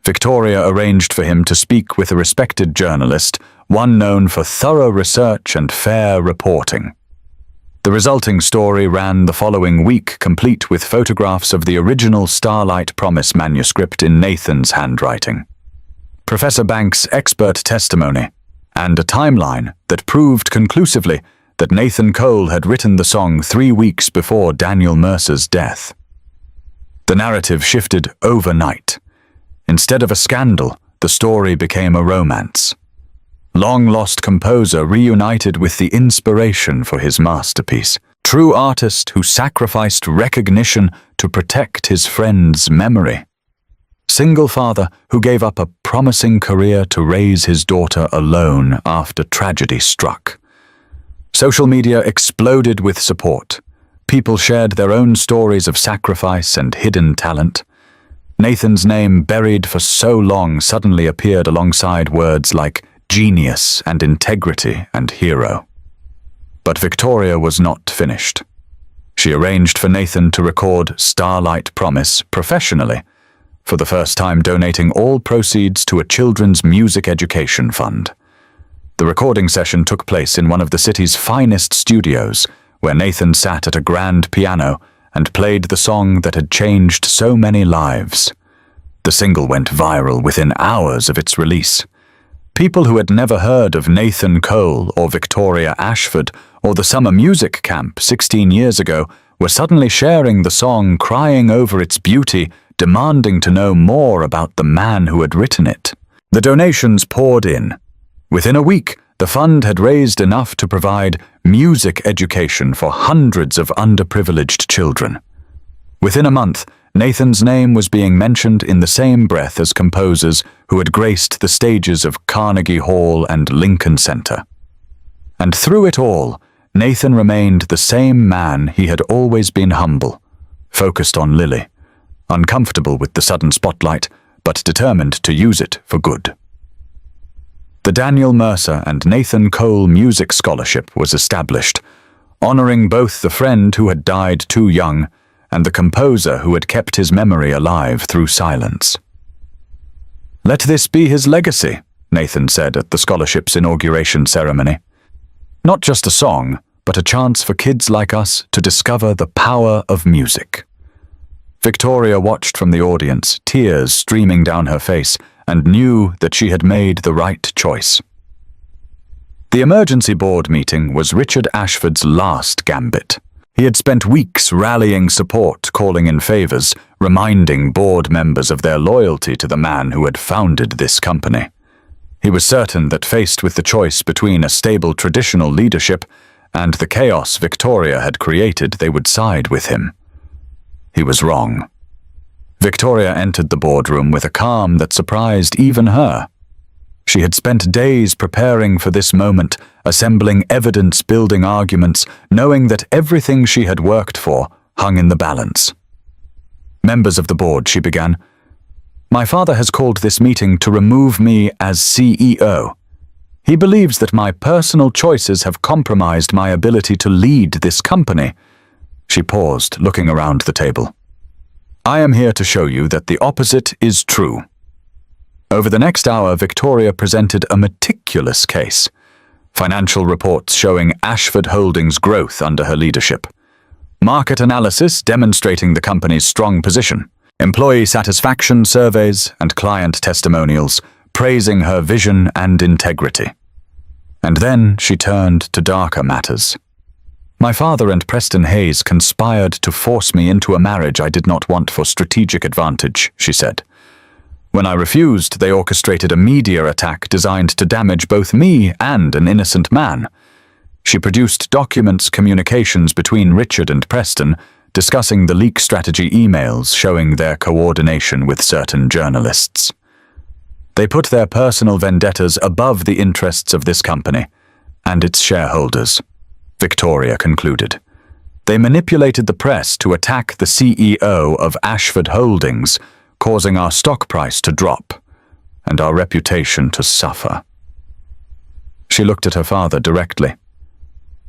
Victoria arranged for him to speak with a respected journalist, one known for thorough research and fair reporting. The resulting story ran the following week, complete with photographs of the original Starlight Promise manuscript in Nathan's handwriting. Professor Banks' expert testimony, and a timeline that proved conclusively that Nathan Cole had written the song 3 weeks before Daniel Mercer's death. The narrative shifted overnight. Instead of a scandal, the story became a romance. Long-lost composer reunited with the inspiration for his masterpiece. True artist who sacrificed recognition to protect his friend's memory. Single father who gave up a promising career to raise his daughter alone after tragedy struck. Social media exploded with support. People shared their own stories of sacrifice and hidden talent. Nathan's name, buried for so long, suddenly appeared alongside words like genius and integrity and hero. But Victoria was not finished. She arranged for Nathan to record Starlight Promise professionally, for the first time donating all proceeds to a children's music education fund. The recording session took place in one of the city's finest studios, where Nathan sat at a grand piano and played the song that had changed so many lives. The single went viral within hours of its release. People who had never heard of Nathan Cole or Victoria Ashford or the summer music camp 16 years ago were suddenly sharing the song, crying over its beauty, demanding to know more about the man who had written it. The donations poured in. Within a week, the fund had raised enough to provide music education for hundreds of underprivileged children. Within a month, Nathan's name was being mentioned in the same breath as composers who had graced the stages of Carnegie Hall and Lincoln Center. And through it all, Nathan remained the same man he had always been: humble, focused on Lily, uncomfortable with the sudden spotlight, but determined to use it for good. The Daniel Mercer and Nathan Cole Music Scholarship was established, honoring both the friend who had died too young and the composer who had kept his memory alive through silence. Let this be his legacy, Nathan said at the scholarship's inauguration ceremony. Not just a song, but a chance for kids like us to discover the power of music. Victoria watched from the audience, tears streaming down her face, and knew that she had made the right choice. The emergency board meeting was Richard Ashford's last gambit. He had spent weeks rallying support, calling in favors, reminding board members of their loyalty to the man who had founded this company. He was certain that faced with the choice between a stable traditional leadership and the chaos Victoria had created, they would side with him. He was wrong. Victoria entered the boardroom with a calm that surprised even her. She had spent days preparing for this moment, assembling evidence-building arguments, knowing that everything she had worked for hung in the balance. Members of the board, she began, my father has called this meeting to remove me as CEO. He believes that my personal choices have compromised my ability to lead this company. She paused, looking around the table. I am here to show you that the opposite is true. Over the next hour, Victoria presented a meticulous case. Financial reports showing Ashford Holdings' growth under her leadership. Market analysis demonstrating the company's strong position. Employee satisfaction surveys and client testimonials praising her vision and integrity. And then she turned to darker matters. My father and Preston Hayes conspired to force me into a marriage I did not want for strategic advantage, she said. When I refused, they orchestrated a media attack designed to damage both me and an innocent man. She produced documents, communications between Richard and Preston, discussing the leak strategy emails showing their coordination with certain journalists. They put their personal vendettas above the interests of this company and its shareholders, Victoria concluded. They manipulated the press to attack the CEO of Ashford Holdings, causing our stock price to drop and our reputation to suffer. She looked at her father directly.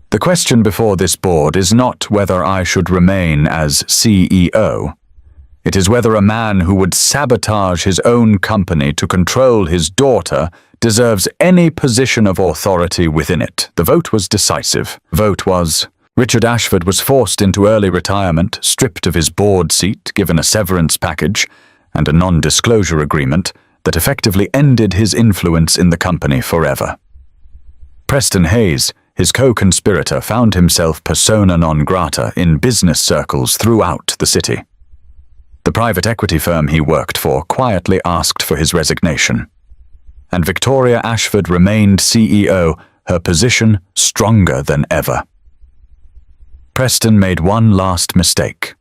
The question before this board is not whether I should remain as CEO. It is whether a man who would sabotage his own company to control his daughter deserves any position of authority within it. The vote was decisive. Vote was, Richard Ashford was forced into early retirement, stripped of his board seat, given a severance package, and a non-disclosure agreement that effectively ended his influence in the company forever. Preston Hayes, his co-conspirator, found himself persona non grata in business circles throughout the city. The private equity firm he worked for quietly asked for his resignation. And Victoria Ashford remained CEO, her position stronger than ever. Preston made one last mistake.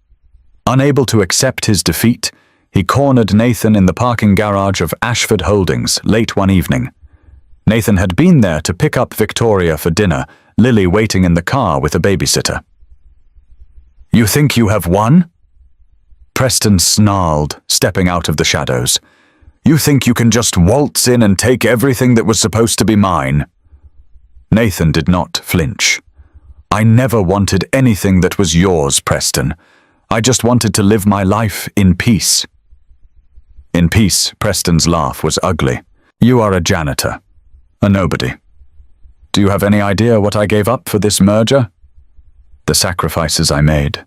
Unable to accept his defeat, he cornered Nathan in the parking garage of Ashford Holdings late one evening. Nathan had been there to pick up Victoria for dinner, Lily waiting in the car with a babysitter. You think you have won? Preston snarled, stepping out of the shadows. You think you can just waltz in and take everything that was supposed to be mine? Nathan did not flinch. I never wanted anything that was yours, Preston. I just wanted to live my life in peace. In peace, Preston's laugh was ugly. You are a janitor, a nobody. Do you have any idea what I gave up for this merger? The sacrifices I made.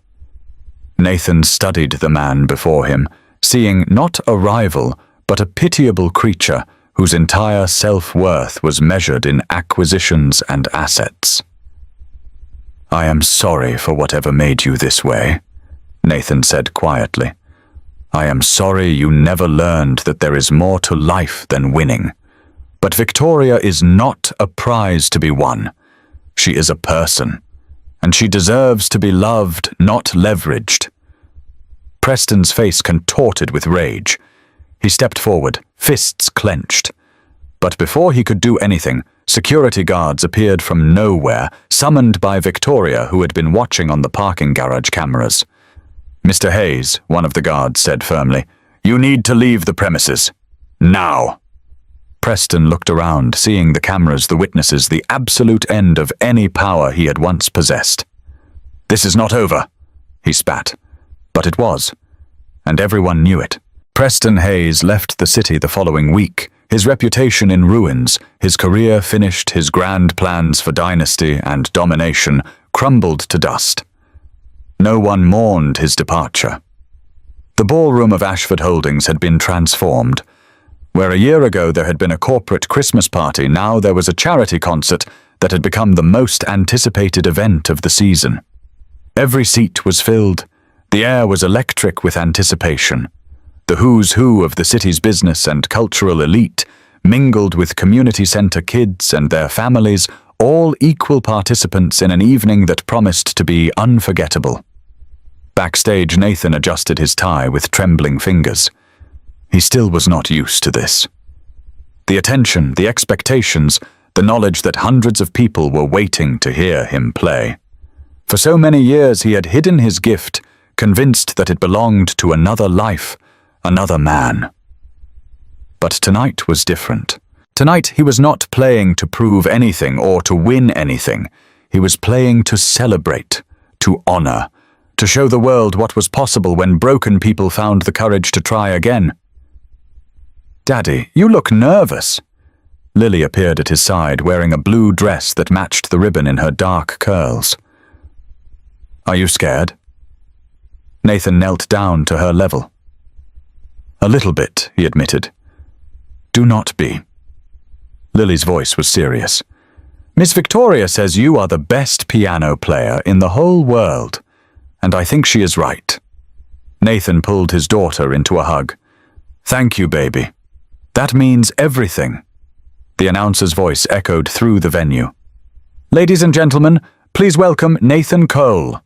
Nathan studied the man before him, seeing not a rival, but a pitiable creature whose entire self-worth was measured in acquisitions and assets. I am sorry for whatever made you this way, Nathan said quietly. I am sorry you never learned that there is more to life than winning. But Victoria is not a prize to be won. She is a person, and she deserves to be loved, not leveraged. Preston's face contorted with rage. He stepped forward, fists clenched. But before he could do anything, security guards appeared from nowhere, summoned by Victoria, who had been watching on the parking garage cameras. Mr. Hayes, one of the guards said firmly, you need to leave the premises. Now. Preston looked around, seeing the cameras, the witnesses, the absolute end of any power he had once possessed. This is not over, he spat. But it was, and everyone knew it. Preston Hayes left the city the following week, his reputation in ruins, his career finished, his grand plans for dynasty and domination crumbled to dust. No one mourned his departure. The ballroom of Ashford Holdings had been transformed. Where a year ago there had been a corporate Christmas party, now there was a charity concert that had become the most anticipated event of the season. Every seat was filled. The air was electric with anticipation. The who's who of the city's business and cultural elite mingled with community center kids and their families, all equal participants in an evening that promised to be unforgettable. Backstage, Nathan adjusted his tie with trembling fingers. He still was not used to this. The attention, the expectations, the knowledge that hundreds of people were waiting to hear him play. For so many years he had hidden his gift, convinced that it belonged to another life, another man. But tonight was different. Tonight he was not playing to prove anything or to win anything. He was playing to celebrate, to honor, to show the world what was possible when broken people found the courage to try again. "Daddy, you look nervous." Lily appeared at his side, wearing a blue dress that matched the ribbon in her dark curls. "Are you scared?" Nathan knelt down to her level. "A little bit," he admitted. "Do not be." Lily's voice was serious. "Miss Victoria says you are the best piano player in the whole world, and I think she is right." Nathan pulled his daughter into a hug. "Thank you, baby. That means everything." The announcer's voice echoed through the venue. "Ladies and gentlemen, please welcome Nathan Cole."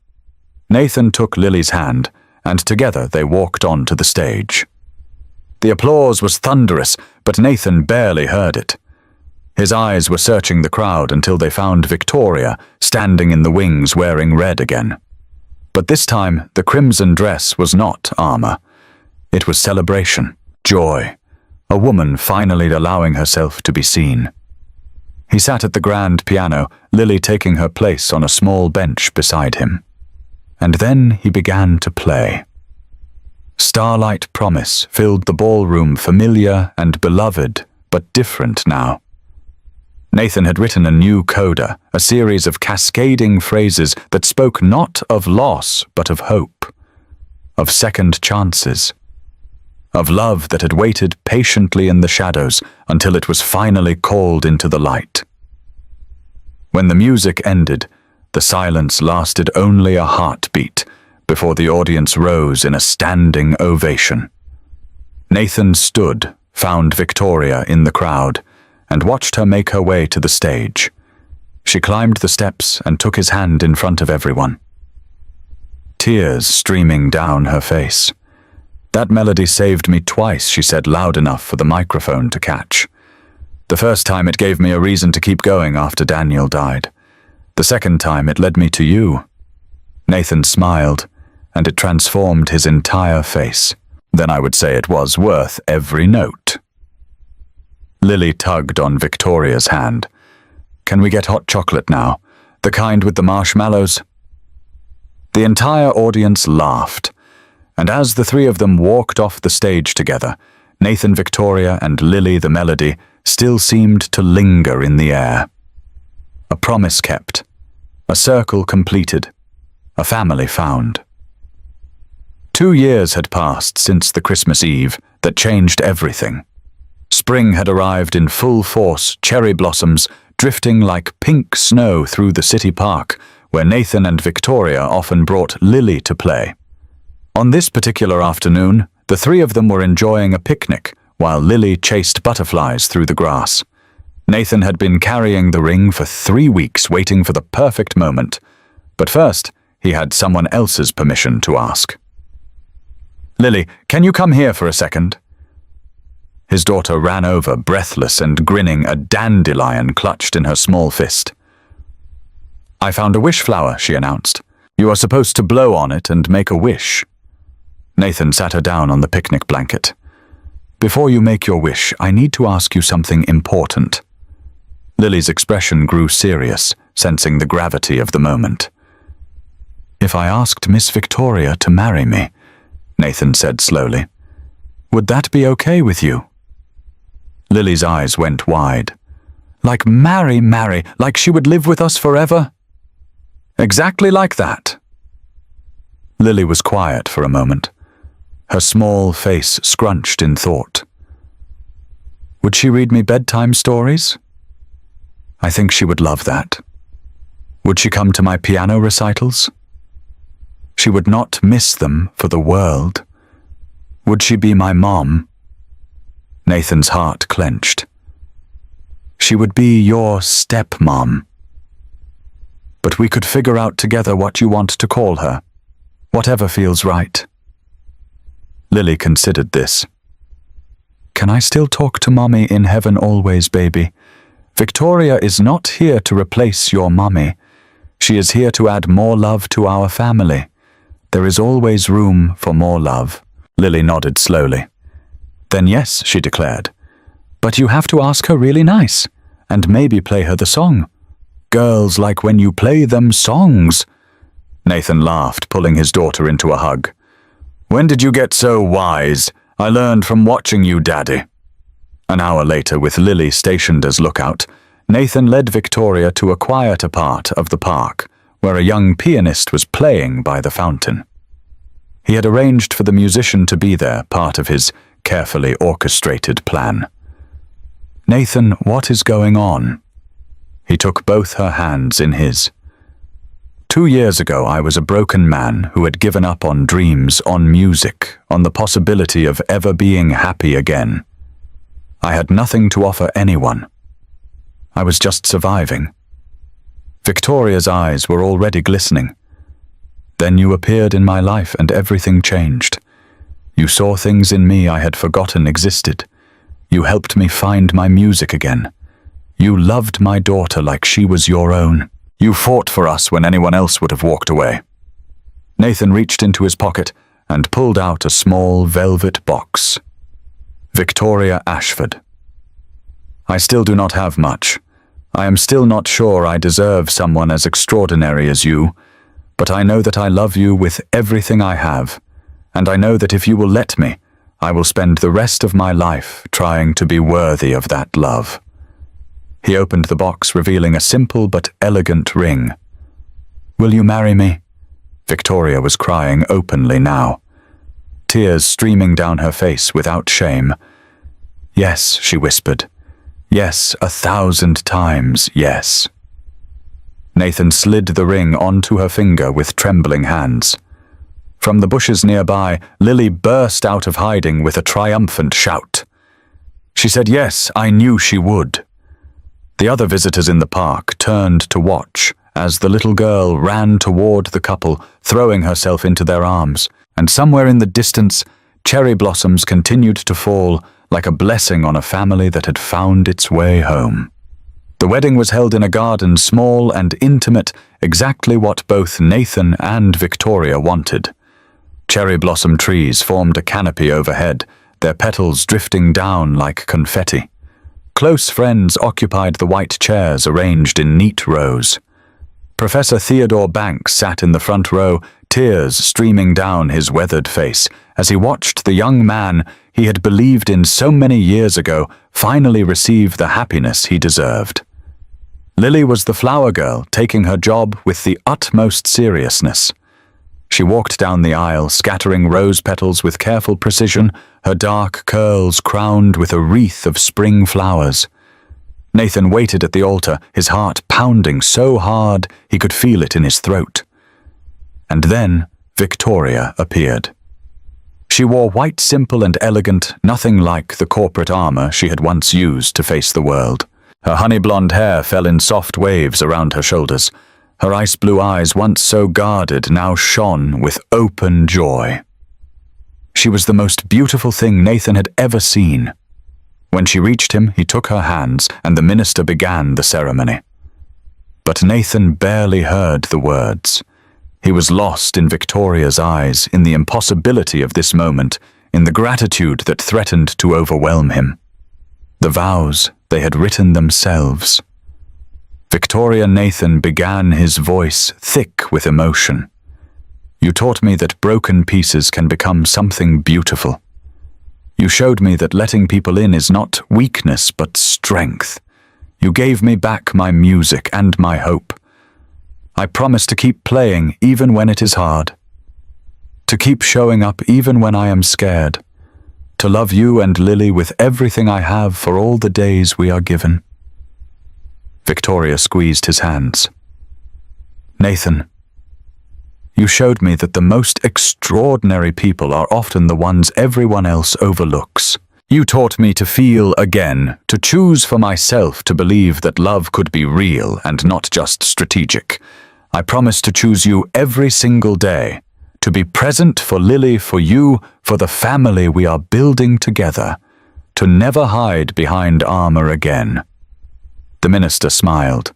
Nathan took Lily's hand, and together they walked onto the stage. The applause was thunderous, but Nathan barely heard it. His eyes were searching the crowd until they found Victoria standing in the wings wearing red again. But this time, the crimson dress was not armor. It was celebration, joy, a woman finally allowing herself to be seen. He sat at the grand piano, Lily taking her place on a small bench beside him. And then he began to play. Starlight Promise filled the ballroom, familiar and beloved, but different now. Nathan had written a new coda, a series of cascading phrases that spoke not of loss, but of hope, of second chances, of love that had waited patiently in the shadows until it was finally called into the light. When the music ended, the silence lasted only a heartbeat before the audience rose in a standing ovation. Nathan stood, found Victoria in the crowd, and watched her make her way to the stage. She climbed the steps and took his hand in front of everyone, tears streaming down her face. "That melody saved me twice," she said loud enough for the microphone to catch. "The first time it gave me a reason to keep going after Daniel died. The second time it led me to you." Nathan smiled, and it transformed his entire face. "Then I would say it was worth every note." Lily tugged on Victoria's hand. "Can we get hot chocolate now? The kind with the marshmallows?" The entire audience laughed, and as the three of them walked off the stage together, Nathan, Victoria, and Lily the melody still seemed to linger in the air. A promise kept, a circle completed, a family found. 2 years had passed since the Christmas Eve that changed everything. Spring had arrived in full force, cherry blossoms drifting like pink snow through the city park, where Nathan and Victoria often brought Lily to play. On this particular afternoon, the three of them were enjoying a picnic while Lily chased butterflies through the grass. Nathan had been carrying the ring for 3 weeks, waiting for the perfect moment. But first, he had someone else's permission to ask. "Lily, can you come here for a second?" His daughter ran over, breathless and grinning, a dandelion clutched in her small fist. "I found a wish flower," she announced. "You are supposed to blow on it and make a wish." Nathan sat her down on the picnic blanket. "Before you make your wish, I need to ask you something important." Lily's expression grew serious, sensing the gravity of the moment. "If I asked Miss Victoria to marry me," Nathan said slowly, "would that be okay with you?" Lily's eyes went wide. "Like marry, like she would live with us forever?" "Exactly like that." Lily was quiet for a moment, her small face scrunched in thought. "Would she read me bedtime stories?" "I think she would love that." "Would she come to my piano recitals?" "She would not miss them for the world." "Would she be my mom?" Nathan's heart clenched. "She would be your stepmom. But we could figure out together what you want to call her, whatever feels right." Lily considered this. "Can I still talk to Mommy in heaven always, baby? Victoria is not here to replace your mommy. She is here to add more love to our family. There is always room for more love." Lily nodded slowly. "Then yes," she declared. But you have to ask her really nice, and maybe play her the song. Girls like when you play them songs. Nathan laughed, pulling his daughter into a hug. When did you get so wise? I learned from watching you, Daddy. An hour later, with Lily stationed as lookout, Nathan led Victoria to a quieter part of the park, where a young pianist was playing by the fountain. He had arranged for the musician to be there, part of his carefully orchestrated plan. Nathan, what is going on? He took both her hands in his. 2 years ago, I was a broken man who had given up on dreams, on music, on the possibility of ever being happy again. I had nothing to offer anyone. I was just surviving. Victoria's eyes were already glistening. Then you appeared in my life and everything changed. You saw things in me I had forgotten existed. You helped me find my music again. You loved my daughter like she was your own. You fought for us when anyone else would have walked away. Nathan reached into his pocket and pulled out a small velvet box. Victoria Ashford. I still do not have much. I am still not sure I deserve someone as extraordinary as you, but I know that I love you with everything I have, and I know that if you will let me, I will spend the rest of my life trying to be worthy of that love. He opened the box, revealing a simple but elegant ring. Will you marry me? Victoria was crying openly now, tears streaming down her face without shame. Yes, she whispered. Yes, 1,000 times yes. Nathan slid the ring onto her finger with trembling hands. From the bushes nearby, Lily burst out of hiding with a triumphant shout. She said, yes, I knew she would. The other visitors in the park turned to watch as the little girl ran toward the couple, throwing herself into their arms, and somewhere in the distance, cherry blossoms continued to fall like a blessing on a family that had found its way home. The wedding was held in a garden, small and intimate, exactly what both Nathan and Victoria wanted. Cherry blossom trees formed a canopy overhead, their petals drifting down like confetti. Close friends occupied the white chairs arranged in neat rows. Professor Theodore Banks sat in the front row, tears streaming down his weathered face as he watched the young man he had believed in so many years ago finally receive the happiness he deserved. Lily was the flower girl, taking her job with the utmost seriousness. She walked down the aisle, scattering rose petals with careful precision, her dark curls crowned with a wreath of spring flowers. Nathan waited at the altar, his heart pounding so hard he could feel it in his throat. And then Victoria appeared. She wore white, simple and elegant, nothing like the corporate armor she had once used to face the world. Her honey-blonde hair fell in soft waves around her shoulders. Her ice-blue eyes, once so guarded, now shone with open joy. She was the most beautiful thing Nathan had ever seen. When she reached him, he took her hands, and the minister began the ceremony. But Nathan barely heard the words. He was lost in Victoria's eyes, in the impossibility of this moment, in the gratitude that threatened to overwhelm him. The vows, they had written themselves. Victoria Nathan began, his voice thick with emotion. You taught me that broken pieces can become something beautiful. You showed me that letting people in is not weakness but strength. You gave me back my music and my hope. I promise to keep playing even when it is hard. To keep showing up even when I am scared. To love you and Lily with everything I have for all the days we are given. Victoria squeezed his hands. Nathan, you showed me that the most extraordinary people are often the ones everyone else overlooks. You taught me to feel again, to choose for myself, to believe that love could be real and not just strategic. I promise to choose you every single day, to be present for Lily, for you, for the family we are building together, to never hide behind armor again. The minister smiled.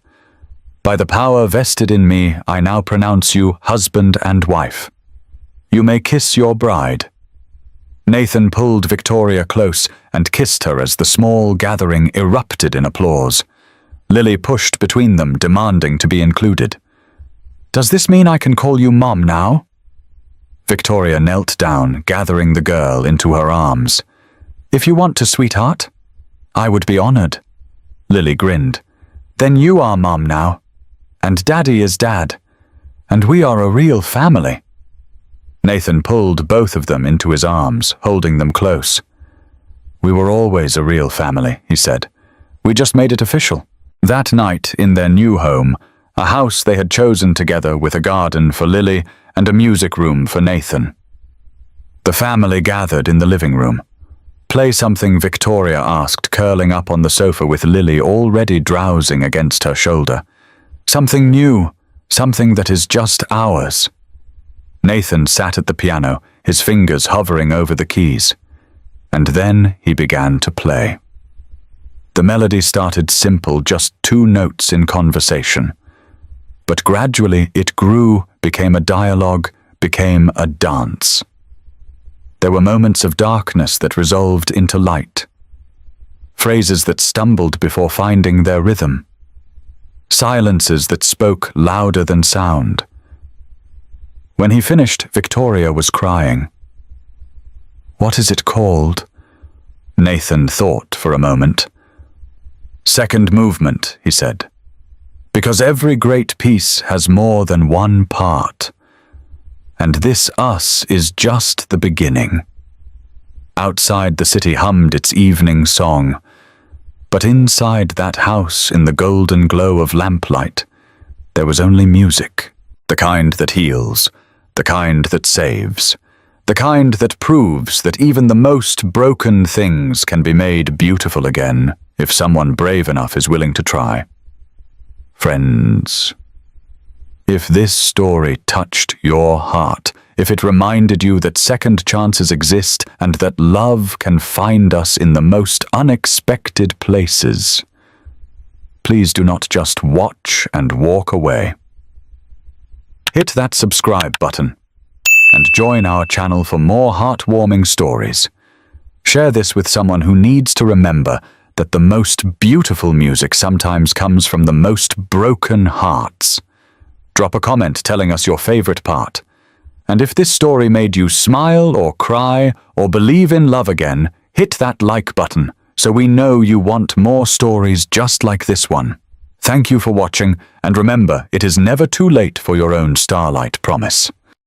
By the power vested in me, I now pronounce you husband and wife. You may kiss your bride. Nathan pulled Victoria close and kissed her as the small gathering erupted in applause. Lily pushed between them, demanding to be included. "Does this mean I can call you Mom now?" Victoria knelt down, gathering the girl into her arms. "If you want to, sweetheart. I would be honored." Lily grinned. "Then you are Mom now. And Daddy is Dad. And we are a real family." Nathan pulled both of them into his arms, holding them close. "We were always a real family," he said. "We just made it official." That night, in their new home, a house they had chosen together with a garden for Lily and a music room for Nathan. The family gathered in the living room. "Play something," Victoria asked, curling up on the sofa with Lily already drowsing against her shoulder. "Something new, something that is just ours." Nathan sat at the piano, his fingers hovering over the keys. And then he began to play. The melody started simple, just 2 notes in conversation. But gradually it grew, became a dialogue, became a dance. There were moments of darkness that resolved into light. Phrases that stumbled before finding their rhythm. Silences that spoke louder than sound. When he finished, Victoria was crying. "What is it called?" Nathan thought for a moment. "Second movement," he said. "Because every great piece has more than one part. And this us is just the beginning." Outside, the city hummed its evening song. But inside that house, in the golden glow of lamplight, there was only music. The kind that heals, the kind that saves, the kind that proves that even the most broken things can be made beautiful again if someone brave enough is willing to try. Friends, if this story touched your heart, if it reminded you that second chances exist and that love can find us in the most unexpected places, please do not just watch and walk away. Hit that subscribe button and join our channel for more heartwarming stories. Share this with someone who needs to remember that the most beautiful music sometimes comes from the most broken hearts. Drop a comment telling us your favorite part. And if this story made you smile or cry or believe in love again, hit that like button so we know you want more stories just like this one. Thank you for watching, and remember, it is never too late for your own Starlight promise.